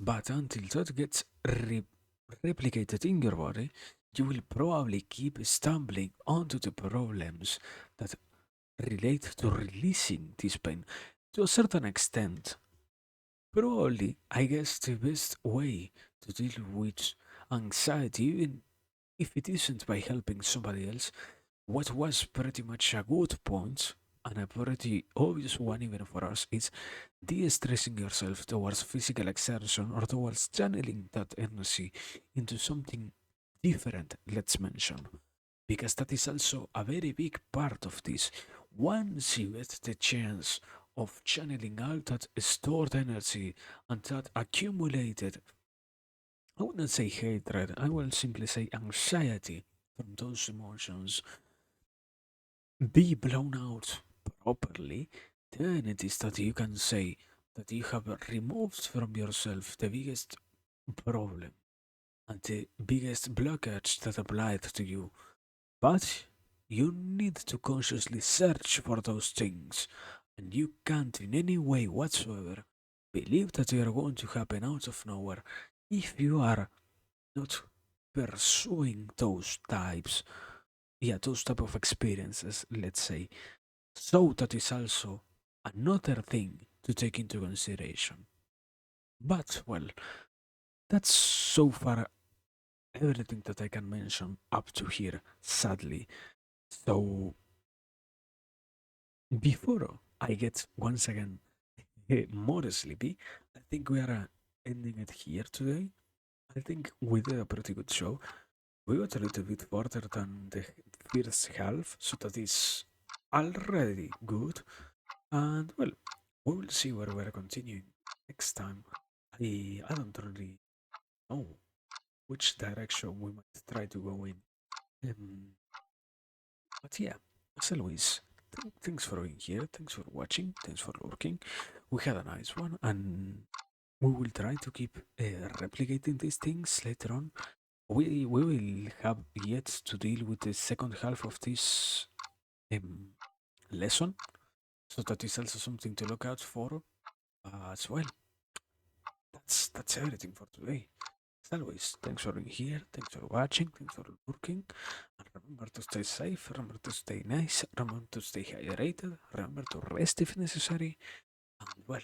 But until that gets replicated in your body, you will probably keep stumbling onto the problems that relate to releasing this pain. To a certain extent, probably, I guess the best way to deal with anxiety, even if it isn't by helping somebody else, what was pretty much a good point and a pretty obvious one even for us is de-stressing yourself towards physical exertion or towards channeling that energy into something different, let's mention. Because that is also a very big part of this. Once you get the chance of channeling all that stored energy and that accumulated, I wouldn't say hatred, I will simply say anxiety from those emotions, be blown out properly, then it is that you can say that you have removed from yourself the biggest problem and the biggest blockage that applied to you. But you need to consciously search for those things, and you can't in any way whatsoever believe that they are going to happen out of nowhere if you are not pursuing those types, yeah, those type of experiences, let's say. So that is also another thing to take into consideration. But well, that's so far everything that I can mention up to here, sadly. So before I get once again more sleepy, I think we are ending it here today. I think we did a pretty good show. We got a little bit further than the first half, so that is already good. And well, we will see where we're continuing next time. I don't really know which direction we might try to go in. Um, but yeah, as always, thanks for being here, thanks for watching, thanks for lurking. We had a nice one, and we will try to keep replicating these things later on. We will have yet to deal with the second half of this um, lesson, so that is also something to look out for as well. That's everything for today. As always, thanks for being here, thanks for watching, thanks for lurking, and remember to stay safe, remember to stay nice, remember to stay hydrated, remember to rest if necessary, and well,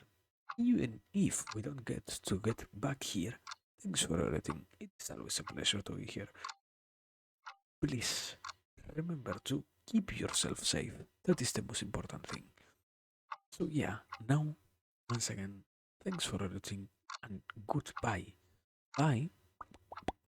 even if we don't get back here, thanks for everything. It's always a pleasure to be here. Please remember to keep yourself safe. That is the most important thing. So yeah, now once again, thanks for everything and goodbye. Bye.